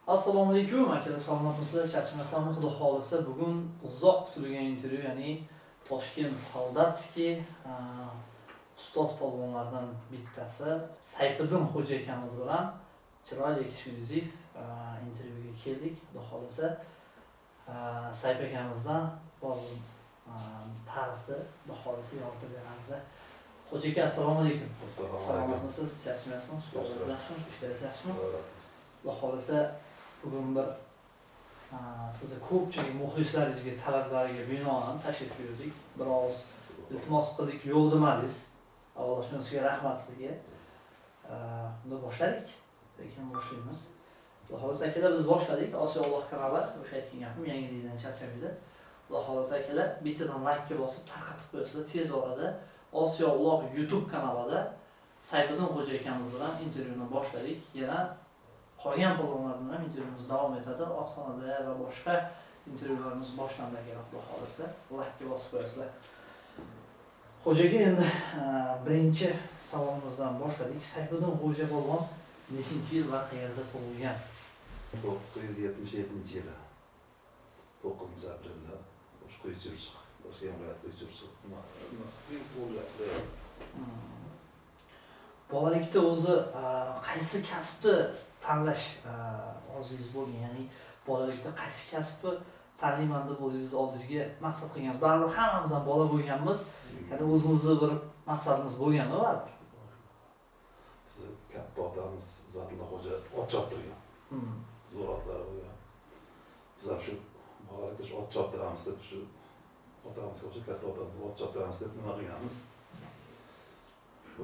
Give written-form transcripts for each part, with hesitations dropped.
Assalomu alaykum akalar, salomatmisizlar? Charchamasizlarmi? Xudo xolisa bugun uzoq kutilgan intervyu, ya'ni Toshkent Soldatskiy ustoz polvonlardan bittasi Sayfiddin xo'ja akamiz bilan chiroyli eksklyuziv intervyuga keldik. Xudo xolisa Sayf akamizdan ba'zi ta'rifni xudo xolisa yoritib beramiz. Xo'ja aka, assalomu alaykum. Salomatmisiz? Charchamasizmi? Yaxshimi? Ishlaringiz yaxshimi? Xudo xolisa bugun bir sizni ko'pchilik muxlislaringizga talablariga binoan tashrif buyurdik. Biroz iltimos qildik, yo'q demadingiz. Avvalo shunisiga rahmat sizga. Unda boshladik. Lekin boshlaymiz. Xudo xolisa akalar biz boshladik. Osiyo Alloh kanali, o'sha aytgan gapim, yangilikdan charchamaydi. Xudo xolisa akalar bittadan like bosib tarqatib qo'yasizlar. Tez orada Osiyo Alloh YouTube kanalida Sayfiddin xo'ja akamiz bilan intervyuni boshladik. Yana qolgan polvonlar bilan intervyumiz davom etadi. Otxonada va boshqa intervyularimiz boshlandi agar Xudo xolisa. Like bosib qo'yasizlar. Xo'jaga endi birinchi savolimizdan boshladik. Sayfiddin xo'ja polvon nechinchi yil va qayerda tug'ilgan? 977 yili 9-aprelda Quychurchiq, Toshkent viloyati Quychurchiq tug'ilgan. Bolalikda o'zi qaysi kasbni tanlash orzungiz bo'lgan? Ya'ni bolalikda qaysi kasbni tanlayman deb o'zingiz oldingizga maqsad qilgansiz? Baribir hammamiz ham bola bo'lganmiz. Ya'ni o'zimizni bir maqsadimiz bo'lgan-ku baribir. Bizni katta otamiz Zotilla xo'ja ot choptirgan. Zo'r otlar bo'lgan. Biz ham shu bolalikda shu ot choptiramiz deb shu otamiz xo'ja katta otamiz ot choptiramiz deb nima qilganmiz? Shu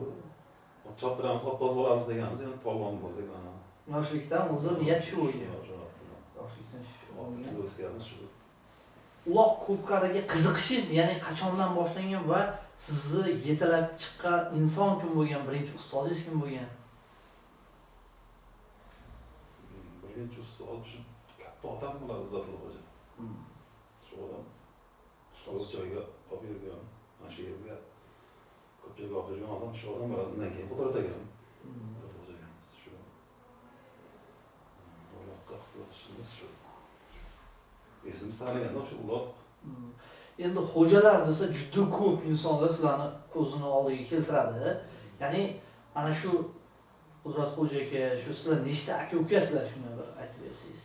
ot choptiramiz, ot toz bo'lamiz deganmiz, endi polvon bo'ldik mana. Yoshlikdan o'zi niyat shu bo'lgan. Yoshlikdan shu. Otni o'sganmiz shu. Uloq ko'pkariga qiziqishingiz, ya'ni qachondan boshlangan va sizni yetalab chiqqan inson kim bo'lgan, birinchi ustozingiz kim bo'lgan? Birinchi ustoz shu katta otam bo'ladi, Zotilla xo'ja. Shu odam ustoz joyga olib bergan, mana shu yerga ko'p joyga olib bergan odam shu odam bo'ladi. Undan keyin Qudrat akam. Xo'jamiz shu. Uloqqa qiziqishimiz shu. Esim sanaganda shu uloq. Endi xo'jalar desa juda ko'p insonlar sizlarni ko'zini oldiga keltiradi. Ya'ni ana shu Qudrat xo'ja aka, shu sizlar nechta aka-ukasizlar, shuni bir aytib bersangiz.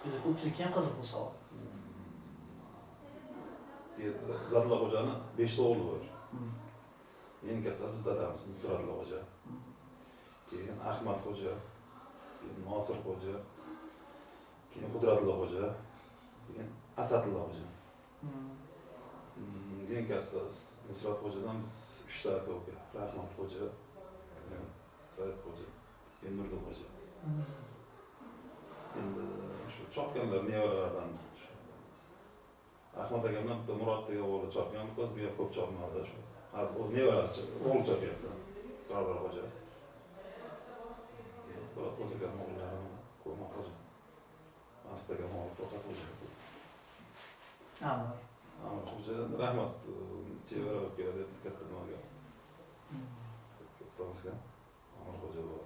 Bizga ko'pchilikka ham qiziq bu savol. Zotilla xo'jani 5 ta o'g'li bor. Eng kattasi biz dadamiz, Zotilla xo'ja. Keyin Ahmad xo'ja, keyin Nosir xo'ja, keyin Qudratilla xo'ja, keyin Asadilla xo'ja. Eng kattasi Nusrat xo'jadan biz 3 ta aka-uka. Rahmat xo'ja, Said xo'ja, keyin Nurdin xo'ja. Endi shu chopganlar nevaralardan Ahmad akamdan bitta Murod degan o'g'li chopgan, biz bu yerga ko'p chopmadi shu. Hozir o'z nevarasi o'g'li chopyapti. Sardor xo'ja. Murod xo'jaga o'g'illari Qo'rmoq xo'ja. Astaga o'g'li To'qat xo'ja. Amir xo'ja rahmat chevara olib keladi katta nimaga. Kattamizga Amir xo'ja bor.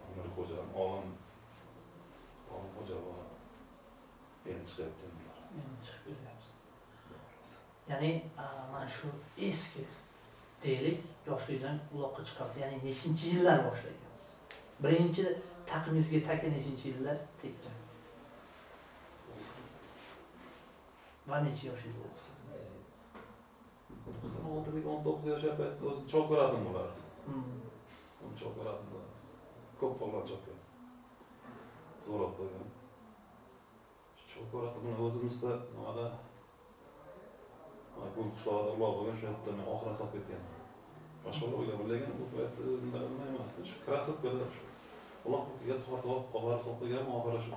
Amir xo'ja olim xo'ja bor. Endi chiqyapti. Ya'ni mana shu eski deylik yoshlikdan uloqqa chiqasiz. Ya'ni nechinchi yillar boshlagansiz? Birinchi taqimingizga taka nechinchi yillar tekkan? Va necha yoshingizda? Bizning 16-19 yoshga paytda o'zim chop ko'radim bo'lardi. Uni chop ko'radim. Ko'p polvon chopgan. Zo'r ot bo'lgan. Chop ko'radim buni o'zimizda nimada Gul qishlog'ida uloq bo'lgan, shu yerda men oxira solib ketgan. Boshqa o'ylagan, lekin bu paytda nima emasdi. Shu krasotkada shu uloqga tortib olib qo'llar solib qo'ygan, oxiri shu.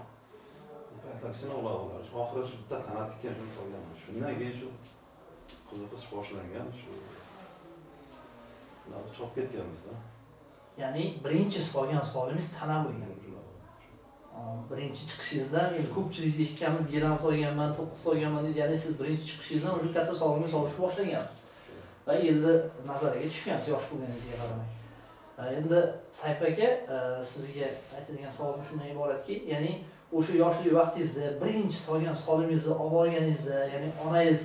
Paytlaksina uloqlar. Shu oxiri shu bitta qanot tikkan shuni solganman. Shundan keyin shu qiziqish boshlangan, shu ularni chop ketganmiz-da. Ya'ni birinchi solgan solimiz tana bo'lgan. Birinchi chiqishingizda endi ko'pchilik eshitganmiz, gilam solganman, to'qqiz solganman deydi. Ya'ni siz birinchi chiqishingizdan o'sha katta solimni solishni boshlagansiz. Va endi nazariga tushgansiz yosh bo'lganingizga qaramay. Endi Sayf aka, sizga aytadigan savolim shundan iboratki, ya'ni o'sha yoshlik vaqtingizda birinchi solgan solimingizni olib borganingizda, ya'ni onangiz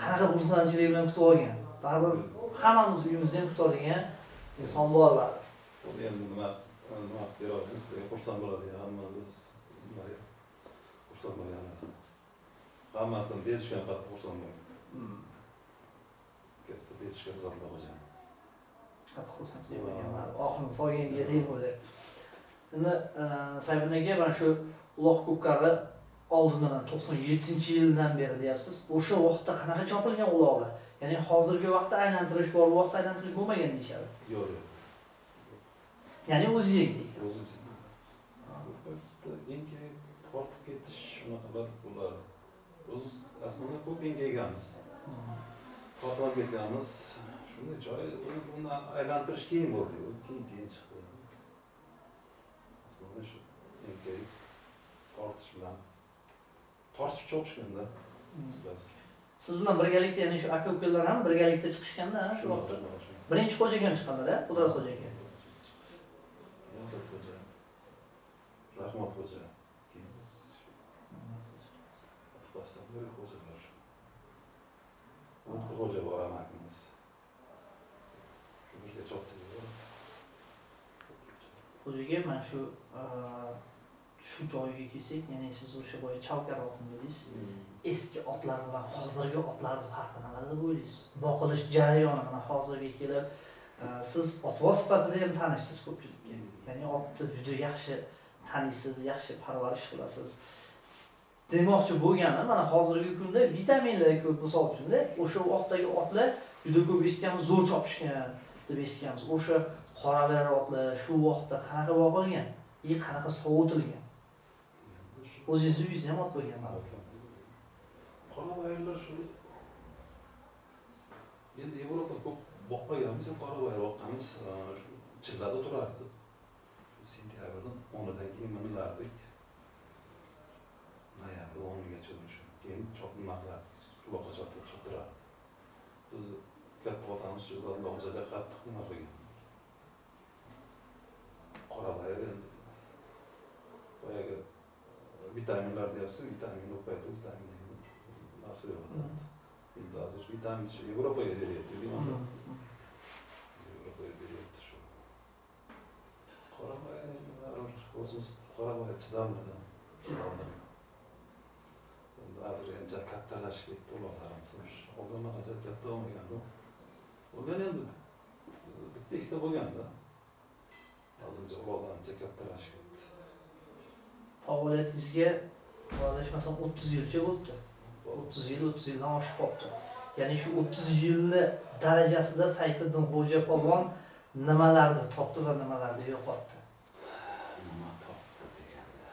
qanaqa xursandchilik bilan kutib olgan? Baribir hammamiz uyimizda ham kutadigan inson bor baribir. Buni endi nima beramiz, xursand bo'ladi hammamiz. Xursand bo'lganmiz. Hammasidan deyishgan qattiq xursand bo'lgan. Katta deyishgan zotlar bo'lgan. Qattiq xursandchilik bo'lgan. Oxirini solganiga deyib o'ylayman. Endi Sayfin aka, mana shu uloq ko'pkari oldindan 97-yildan beri deyapsiz. O'sha vaqtda qanaqa chopilgan uloqlar? Ya'ni hozirgi vaqtda aylantirish bor, bu vaqtda aylantirish bo'lmagan deyishadi. Yo'q. Ya'ni o'zing deysiz. O'zing. Endi tortib ketish shunaqa bular. O'zimiz aslida ko'p engayganmiz. Tortib ketganmiz. Shunday joy uni aylantirish keyin bo'ldi. Keyin chiqdi. Aslida shu engay tortish bilan tortish cho'qishganda sizlar. Siz bilan birgalikda, ya'ni shu aka-ukalar ham birgalikda chiqishganda shu vaqtda. Birinchi xo'jaga ham chiqqanlar-a, Qudrat xo'jaga. Yozat xo'ja. Rahmat xo'ja. Keyin Afg'oniston bir xo'jalar. O'tqir xo'ja bor amakimiz. Shu yerga chopdi. Xo'jaga mana shu joyga kelsak, ya'ni siz o'sha boya Chavkar otni dedingiz. Eski otlar bilan hozirgi otlarning farqi nimada deb o'ylaysiz? Boqilish jarayoni mana hozirga kelib siz otvoz sifatida ham tanishsiz ko'pchilikka. Ya'ni otni juda yaxshi taniysiz, yaxshi parvarish qilasiz. Demoqchi bo'lganim, mana hozirgi kunda vitaminlar ko'p, misol uchun o'sha vaqtdagi otlar juda ko'p eshitganmiz, zo'r chopishgan deb eshitganmiz. O'sha qoravar otlar shu vaqtda qanaqa boqilgan, qanaqa sovutilgan? O'zingizni uyingizda ham ot bo'lgan mana. Qoravarlar shu endi Yevropa ko'p boqmaganmiz, qoravar boqqanmiz, shu chillada turardi. Sentyabrning 10idan keyin minlardik. Noyabr 10gacha o'sha. Keyin chopilmoqlar, quloqqa choptirardi. Biz katta otamiz shu zotlar o'shacha qattiq nima qilgan. Qoravar endi boyaga vitaminlar deyapsiz, vitamin o'qaydi, vitamin narsa yo'q. Endi hozir vitamin shu Yevropaga beryapti, deyman. Yevropaga beryapti shu. Qoravar o'zimiz qoravar chidamadi. Endi hozir ancha kattalashib ketdi uloqlarimiz. Oldin ancha katta bo'lmagan-ku. Bo'lgan endi bitta ikkita bo'lganda. Hozircha uloqlar ancha kattalashib ketdi. Faoliyatingizga adashmasam 30 yilcha bo'ldi. 30 yildan oshib qoldi. Ya'ni shu 30 yilni darajasida Sayfiddin Xo'ja polvon nimalarni topdi va nimalarni yo'qotdi? Nima topdi deganda.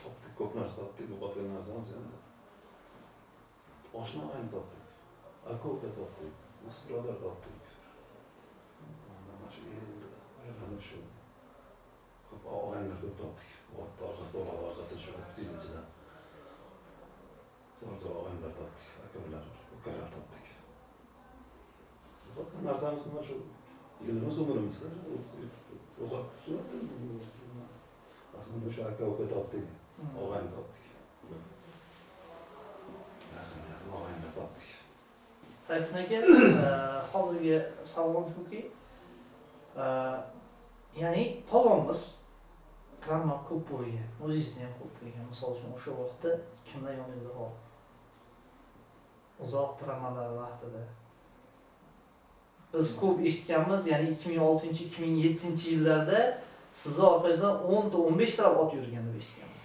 Topdik, ko'p narsa topdik, yo'qotgan narsamiz endi. Oshna ayni topdik. Aka-uka topdik, o'z birodar topdik. Mana shu aylanib shu ko'p og'aynilar ko'p topdik. Otni orqasida orqasida shu zilchidan. Zo'r og'aynilar topdik, aka-ukalar topdik. Yo'qotgan narsamiz nima shu yilimiz umrimizda 30 yil yo'qotdik. Aslında şu aka-uka topdik, og'ayni topdik. Yaqin og'ayni topdik. Sayfin aka, hozirgi savolim shuki, ya'ni polvonmiz travma ko'p bo'lgan, o'zingizni ham ko'p bo'lgan. Misol uchun o'sha vaqtda kimlar yoningizda bor? Uzoq travmalar vaqtida. Biz ko'p eshitganmiz, ya'ni 2006-2007 yillarda sizni orqangizdan 10 ta 15 ta ot yurgan deb eshitganmiz.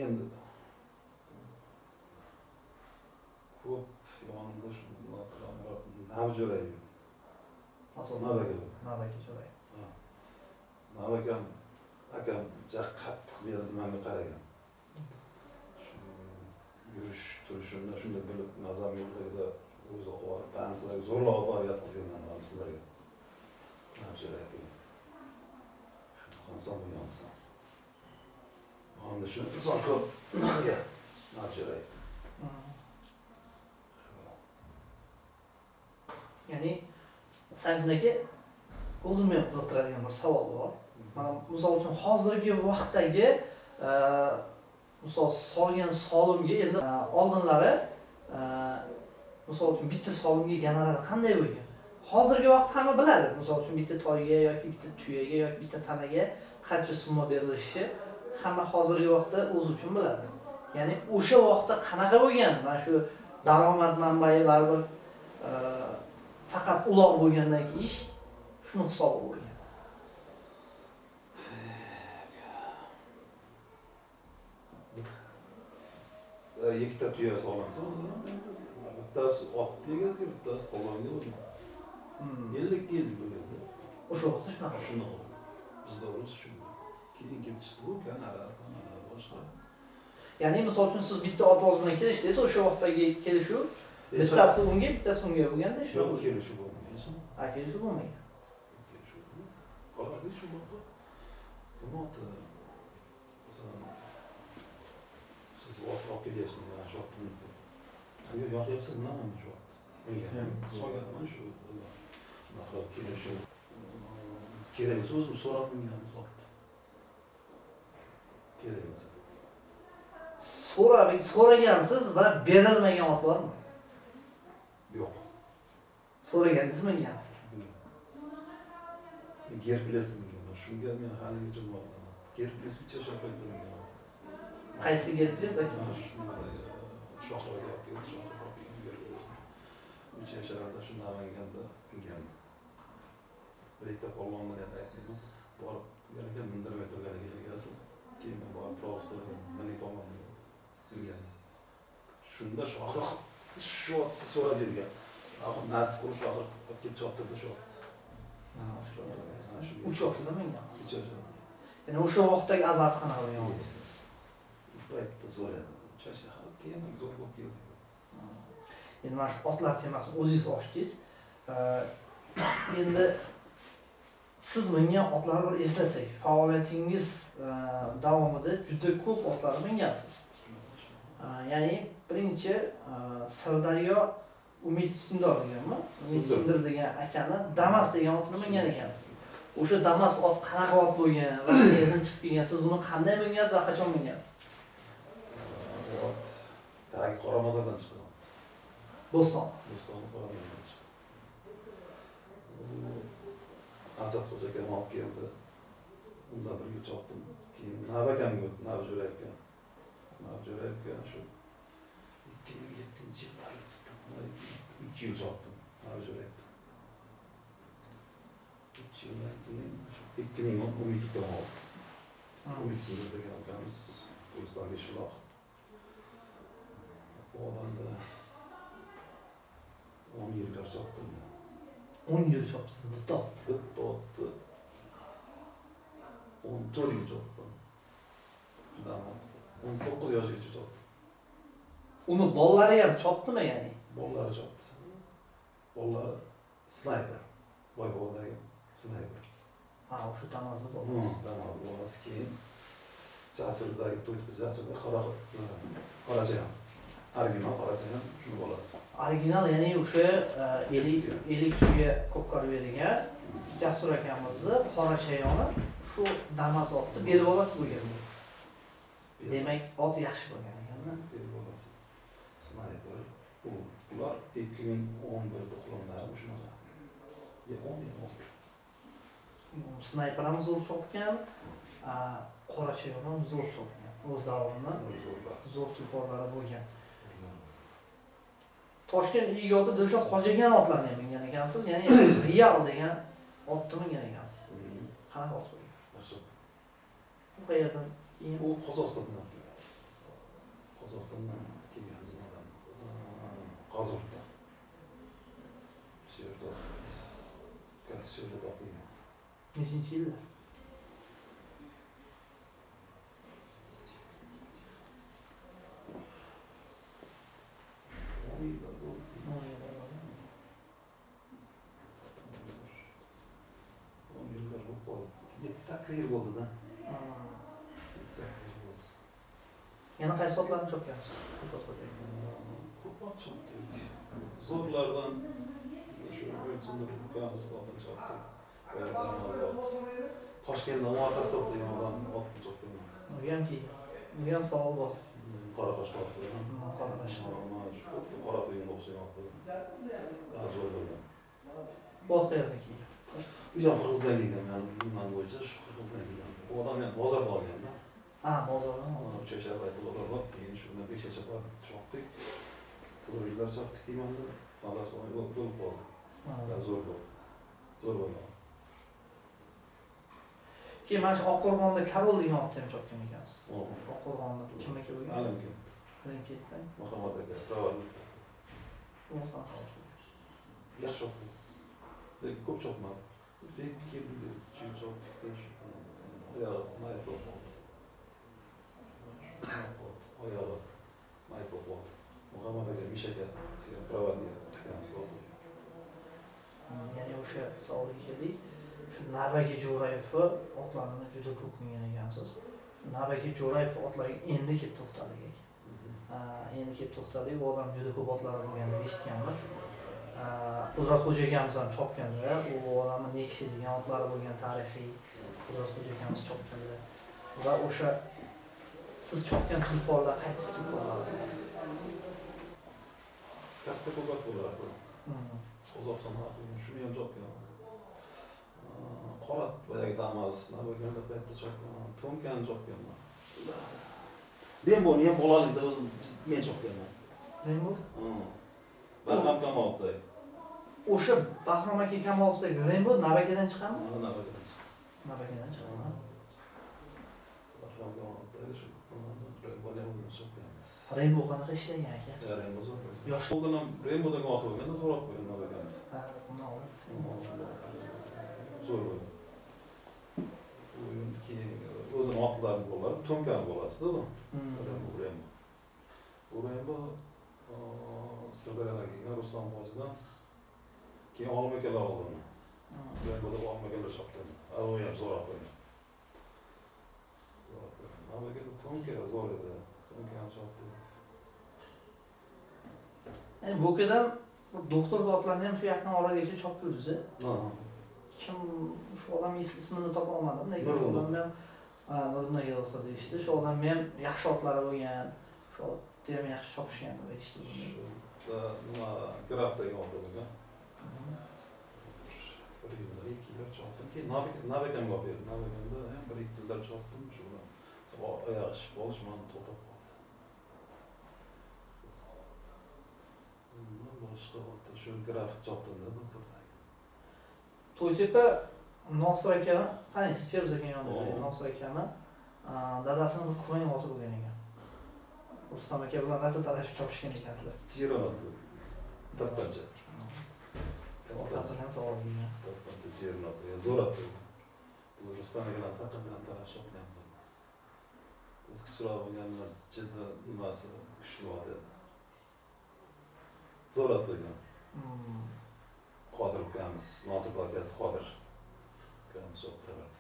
Endi ko'p yonimda shu Navjo'ray. Navaka jo'ray. Navakam akam juda qattiq menga qaragan. Yurish turishimda shunday bilib nazam yo'qligida o'zi tansilarga zo'rlab olib boryaptigan narsalarga. Navjo'ray. Xonson bo'lgansan. Onda shu inson ko'p Navjo'ray. Ya'ni Sayfin aka o'zimni ham qiziqtiradigan bir savol bor. Mana misol uchun hozirgi vaqtdagi misol solgan solimga endi oldinlari misol uchun bitta solimga gonorar qanday bo'lgan? Hozirgi vaqt hamma biladi. Misol uchun bitta toyga yoki bitta tuyaga yoki bitta tanaga qancha summa berilishi hamma hozirgi vaqtda o'zi uchun biladi. Ya'ni o'sha vaqtda qanaqa bo'lgan? Mana shu daromad manbai baribir faqat uloq bo'lgandan keyin ish shuni hisobi bo'lgan. Ikkita tuya solinsa, bittasi otni egasiga, bittasi polvonga bo'lgan. 50 yil bo'lganda. O'sha vaqtda shunaqa. Shunaqa. Bizda o'zi shu. Keyin ketishdi bu kanalar boshqa. Ya'ni misol uchun siz bitta ovoz bilan kelishdingiz, o'sha vaqtdagi kelishuv bittasi unga, bittasi unga bo'lganda shu. Yo'q, kelishuv bo'lmagan. Ha, kelishuv bo'lmagan. Kelishuv. Qoladi shu bo'ldi. Nima masalan siz olib kelyapsiz mana shu otni. Yo'qyapsiz nima shu otni? So'yapman shu. Shunaqa kelishuv. Kerak so'zim so'rab minganmiz otni. Kerak emas. So'ragansiz va berilmagan ot bormi? Yo'q. So'raganingiz mingansiz. Gerples degan. Shunga men haligacha bo'lmadim. Gerples bitta shaqaydim. Qaysi Gerples aka? Shohroga olib shohroga Gerples. Bitta shaharda shu Namanganda ingan. Bitta polvon bilan aytdim. Borib yana mindirmay turganiga egasi. Keyin borib professor Mani polvon ingan. Shunda shohroq shu otni so'rab bergan. Nasib qilib shohroq olib kelib choptirdi shu otni. Uch yoshda mingansiz. 3 yoshda. Ya'ni o'sha vaqtdagi azart qanaqa bo'lgan? Shu paytda zo'r edi. Chashaq keyin zo'r bo'lib keldi. Endi mana shu otlar temasini o'zingiz ochdingiz. Endi siz mingan otlarni bir eslasak, faoliyatingiz davomida juda ko'p otlar mingansiz. Ya'ni birinchi Sirdaryo Umid Sindor deganmi? Umid Sindor degan akani Damas degan otni mingan ekansiz. O'sha Damas ot qanaqa ot bo'lgan va qayerdan chiqib kelgan? Siz buni qanday mingansiz va qachon mingansiz? Ot tagi Qoramozordan chiqqan ot. Bo'ston. Bo'ston Qoramozordan chiqqan. Asad xo'ja akam olib keldi. Undan bir yil chopdim. Keyin Nabakamga o'tdi, Navjo'rayga. Navjo'rayga shu 2007-yillar 3 yil chopdim. Navjo'rayga. 3 yildan keyin 2012'da oldim. Umid Sindor degan akamiz O'zbekistonga ishloq. Bu odamda 10 yillar chopdim. 10 yil chopsiz bitta ot. Bitta otni 14 yil chopdim. Damas. 19 yoshgacha chopdim. Uni bolalari ham chopdimi ya'ni? Bolalari chopdi. Bolalari snayper. Boybo'dagi snayper. Ha, o'sha Damas'ni bor. Damas bolasi keyin Jasurdagi to'yda Jasurda Qorachayon. Original Qorachayon shu bolasi. Original ya'ni o'sha elik tuya ko'pkar berigan Jasur akamizni Qorachayoni shu Damas otni bel bolasi bo'lgan. Demak, ot yaxshi bo'lgan ekan-da. Bel bolasi. Snayper. Ular 2011'da qulanlari shunaqa. 10 yil oldu. Snayper ham zo'r chopgan, Qorachayon ham zo'r chopgan. O'z davrida zo'r tulporlari bo'lgan. Toshkent Igoti Dilshod Hojigan otlarni ham mingan ekansiz, ya'ni Real degan otni mingan ekansiz. Qanaqa ot bo'lgan? Bu qayerdan keyin? U Qozog'istondan kelgan. Qozog'istondan kelgan odam. Qozog'iston. Sherzod. Sherzod o'qigan. Nechinchi yillar? Sakkiz yil bo'ldi-da. 8 yil bo'ldi. Yana qaysi otlarni chopgansiz? Ko'p ot chopdik. Zo'rlardan shu O'lsindir ukamiz otini chopdik. Toshkentdan orqasi o'tgan odam ot chopgan. Bu ham savol bor. Qora qosh otgan. Qora qosh. Qora qo'yinga o'xshagan otgan. Zo'r bo'lgan. Ot qayerdaki? Bu ham Qirg'izdan kelgan, men bo'yicha shu Qirg'izdan kelgan. Bu odam men bozorda olganda. Bozordan. 3 yashar baytda bozorda, keyin shundan 5 yashar chopdik. To'g'rilar chopdik keymanda. Fantas bo'lib qoldi. Zo'r bo'ldi. Zo'r bo'lgan. Keyin mana shu Oqqo'rg'onda Karol degan otni ham chopgan ekansiz. Oqqo'rg'onda kimniki bo'lgan? Alimki. Ketdi. Muhammad aka, pravani. Yaxshi otdi. Lekin ko'p chopmadi. Lekin keyin chopdik. Oyog'i mayib bo'lib qoldi. Oyog'i mayib bo'lib qoldi. Muhammad aka, Mishaka, pravani akamiz otdi. Ya'ni o'sha savolga keldik. Shu Navbaki Jo'rayevni otlarini juda ko'p mingan ekansiz. Shu Navbaki Jo'rayev otlariga endi kelib to'xtaldik. Endi kelib to'xtaldik. U odam juda ko'p otlari bo'lganini eshitganmiz. Qudratxo'ja akamiz ham chopganlar. U odamning Nexi degan otlari bo'lgan tarixiy Qudratxo'ja akamiz chopganlar. Va o'sha siz chopgan tulporlar qaysi tulporlar? Katta ko'kat bo'ladi. Qozog'iston shuni ham chopgan. Qora boyagi damas, navbaganda paytda chopgan, to'nkani chopganman. Remboni ham bolalikda o'zim men chopganman. Rembo? Bahrom Kamolovda. O'sha Bahrom aka Kamolovdagi Rembo Navbakadan chiqadimi? Navbakadan chiqqan. Navbakadan chiqqan. Bahrom Kamolovda shu Remboni o'zim chopganmiz. Rembo qanaqa ishlagan aka? Rembo zo'r. Yosh bo'lgan ham Rembodan otib olganda zo'r otib qo'ygan Navbakamiz. Zo'r bo'ldi. Keyin o'zini otlarni bo'ladi, to'nkani bo'lasida-ku. Rembo Sirdaryodan kelgan Rustam hojidan keyin olim akalar oldi. Remboda olim akalar chopdi. U ham zo'r otib qo'ygan. Navbakada to'nka zo'r edi. To'nkani chopdi. Bu kadan doktor otlarni ham shu yaqin oragacha chopib ko'rdingiz-a? Kim shu odam ismini topa olmadim, lekin shu odam ham Nuriddin aka doktor deyishdi. Shu odam ham yaxshi otlari bo'lgan. Shu otni ham yaxshi chopishgan deb aytishdi. Nima grafdagi ot bo'lgan. Bir yilda 2 yillar chopdim. Keyin Navbakamga olib berdim. Navbakamda ham 1-2 yillar chopdim. Shu bilan oyoq ish bo'lish meni to'xtab qoldi. Boshqa otda shu graf chopdim-da doktordan. To'ytepa Nosir akani, taniysiz, Feruz aka yonida Nosir akani dadasini bir kuvang oti bo'lgan ekan. Rustam aka bilan rosa talashib chopishgan ekansizlar. Chironat. Tappancha. Tappancha savol bergan. Tappancha Chironat. Zo'r otdi. Biz Rustam aka bilan saqadan talashib chopganmiz. Biz kichikroq bo'lganlar juda nimasi kuchli ot edi. Zo'r otdi. Qodir ukamiz, Nosir akasi Qodir ukamiz choptirardi.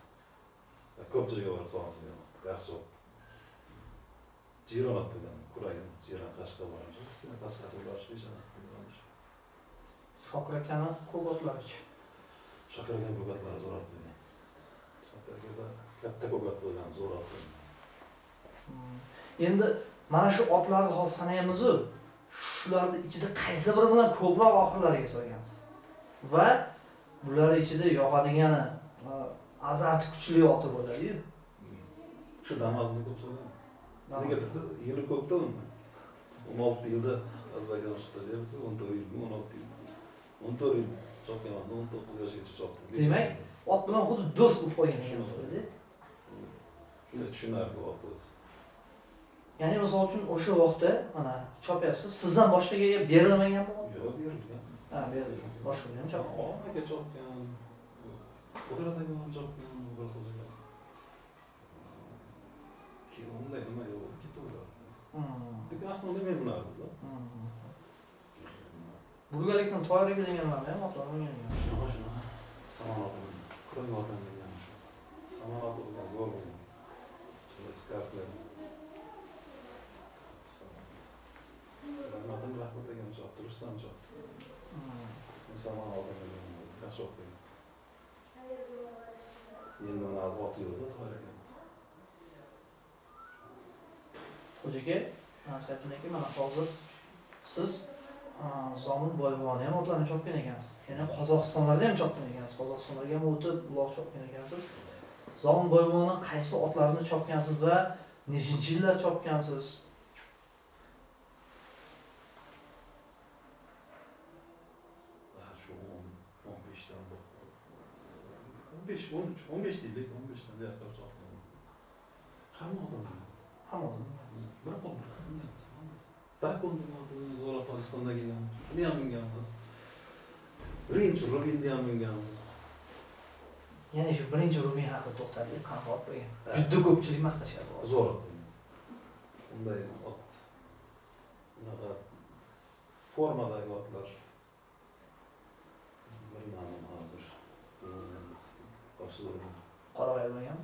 Ko'pchiligiga borib solamiz, yaxshi otdi. Chironat degan, kuragim, Chiron Qashqa boramiz. Sen Qashqaga borishga ishonasiz. Shokir akani ko'p otlari-chi. Shokir aka ko'katlari zo'r otdi. Shokir aka katta ko'kat bo'lgan, zo'r otdi. Endi mana shu otlarni hozir sanaymiz-ku. Shularning ichida qaysi biri bilan ko'proq oxirlariga solgansiz? Va bular ichida yoqadigani azarti kuchli oti bo'ladi-yu. Shu damozni ko'p solgan. Nega desa, yili ko'pda unda. 16 yilda azlagan shutlayapsiz, 14 yil, 16 yil. 14 yil chopganman, 19 yoshgacha chopdim. Demak, ot bilan xuddi do'st bo'lib qolgan ekansiz-da. Shunday tushunardi ot o'zi. Ya'ni misol uchun o'sha vaqtda mana chopyapsiz, sizdan boshqaga berilmaganmi? Yo'q, berilgan. Berilgan. Boshqaga ham chopgan. Aka chopgan. Qudrat aka ham chopgan, Qudratxo'ja. Keyin unday nima yo'q, ketaveradi. Lekin aslida men bilardim-da. Burgalikdan to'g'riga deganlar ham otlar o'ynagan. Shuna. Samarot. Qur'on otam degan shu. Samarot bo'lgan zo'r bo'lgan. Shunday skarslar. Rahmat aka chopdi, Rustam chopdi. Samarot degan yaxshi o'qiydi. Endi mana ot yo'lda to'ylagan. Xo'jaka, Sayfullo aka, mana hozir siz Zomin Boyvonni ham otlarni chopgan ekansiz. Ya'ni Qozog'istonlarda ham chopgan ekansiz. Qozog'istonlarga ham o'tib, uloq chopgan ekansiz. Zomin Boyvonni qaysi otlarni chopgansiz va nechinchi yillar chopgansiz? Shu 15dan 15, 13, 15 deylik, 15dan buyoqqa chopgan. Hamma odam. Hamma odam. Bir qo'l minganmiz. Taekwondo zo'ra Tojikistonda kelgan. Uni ham minganmiz. Birinchi Rubinda ham minganmiz. Ya'ni shu birinchi Rubin haqida to'xtalib qanot qo'ygan. Juda ko'pchilik maqtashadi. Zo'r. Unday ot. Unaqa formadagi otlar. Bir ma'lum hozir. Qarshida Qoravoy bo'lgan.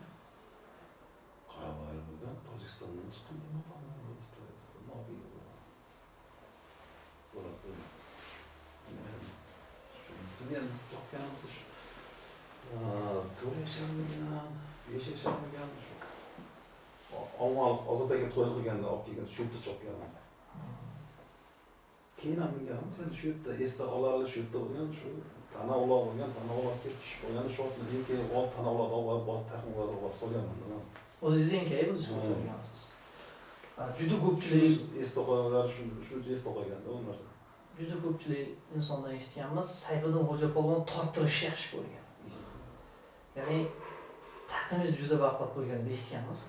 Qoravoy bo'lgan. Tojikistondan chiqqan nima bo'lgan? Biz ham chopganimiz shu 4 yashagan, 5 yashagan shu. Avval Ozodga to'y qilganda olib kelgan shu yerda chopgan. Keyin ham minganmiz, endi shu yerda esda qolarli shu yerda bo'lgan shu tana uloq bo'lgan, tana uloqga tushib qolgan shotni keyin olib tana uloqni olib bos taqim olib solganman. O'zingizdan keyin o'zingiz o'tirgansiz. Juda ko'pchilik esda qolarlar shu esda qolganda u narsa. Juda ko'pchilik insondan eshitganmiz, Sayfiddin Xo'japolvon torttirishni yaxshi ko'rgan. Ya'ni taqingiz juda baquvvat bo'lganini eshitganmiz.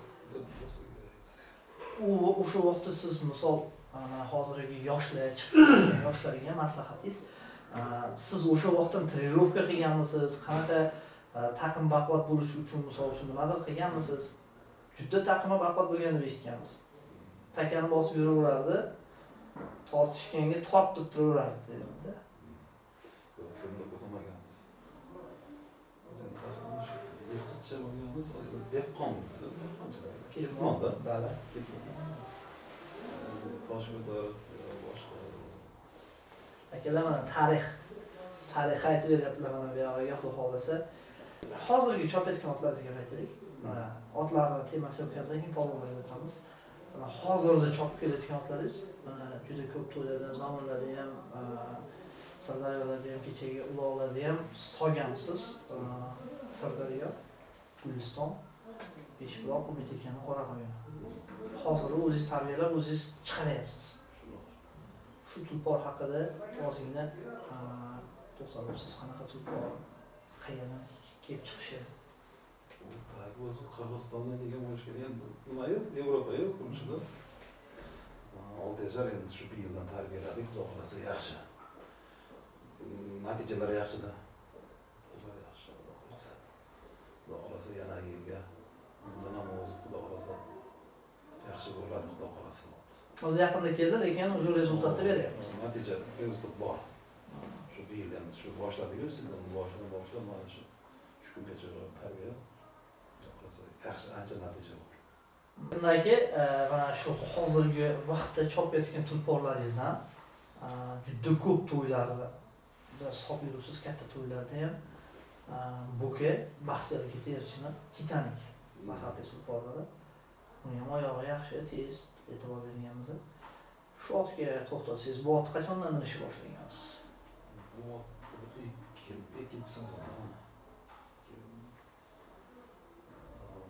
U o'sha vaqtda siz misol hozirgi yoshlar chiqqan yoshlarga maslahatingiz, siz o'sha vaqtdan trenirovka qilganmisiz? Qanaqa taqim baquvvat bo'lish uchun misol uchun nimadir qilganmisiz? Juda taqimi baquvvat bo'lganini eshitganmiz. Takani bosib yuraverardi. Tortishganga tortib turaverardi dedi. Shuni o'qimaganmiz. O'zim aslida shu yilqicha bo'lganmiz, dehqon. Ketmonda. Bala. Tosh ko'tarib boshqa. Akalar mana tarix aytib beryaptilar mana bu yoqqa xudo xolasa. Hozirgi chop etgan otlaringizga aytaylik. Mana otlarni temasi o'tgandan keyin polvonlarga o'tamiz. Mana hozirda chopib kelayotgan otlaringiz mana juda ko'p to'ylarda, zamonlarda ham, Sirdaryolarda ham, kechagi uloqlarda ham solgansiz. Sirdaryo, Guliston, Beshbuloq, Umitekani qora qo'ygan. Hozir o'zingiz tarbiyalab, o'zingiz chiqaryapsiz. Shu tulpor haqida ozgina to'xtalib o'tsangiz, qanaqa tulpor, qayerdan kelib chiqishi? O'zi Qirg'izistondan kelgan bo'lish kerak. Endi nima yo'q, Yevropa yo'q, bunchida. 6 yashar endi shu bir yildan tarbiyaladik, xudo xolasa yaxshi. Natijalar yaxshi-da. Yaxshi, xudo xolasa yana yilga undan ham o'zi xudo xolasa yaxshi bo'ladi, xudo xolasa. O'zi yaqinda keldi, lekin o'sha rezultatni beryapti. Natija rezultat bor. Shu bir yildan shu boshladik-ku, sizdan boshlab mana shu kungacha tarbiya yaxshi ancha natija bor. Bundaki mana shu hozirgi vaqtda chop etgan tulporlaringizdan juda ko'p to'ylarda solib yuribsiz, katta to'ylarda ham Bo'ka, Baxtiyor aka terchini Titanik mahalliy tulporlari. Uni ham oyog'i yaxshi, tez e'tibor berganmiz. Shu otga to'xtalsangiz, bu ot qachondan minishni boshlagansiz? Bu ot 2 sezondan.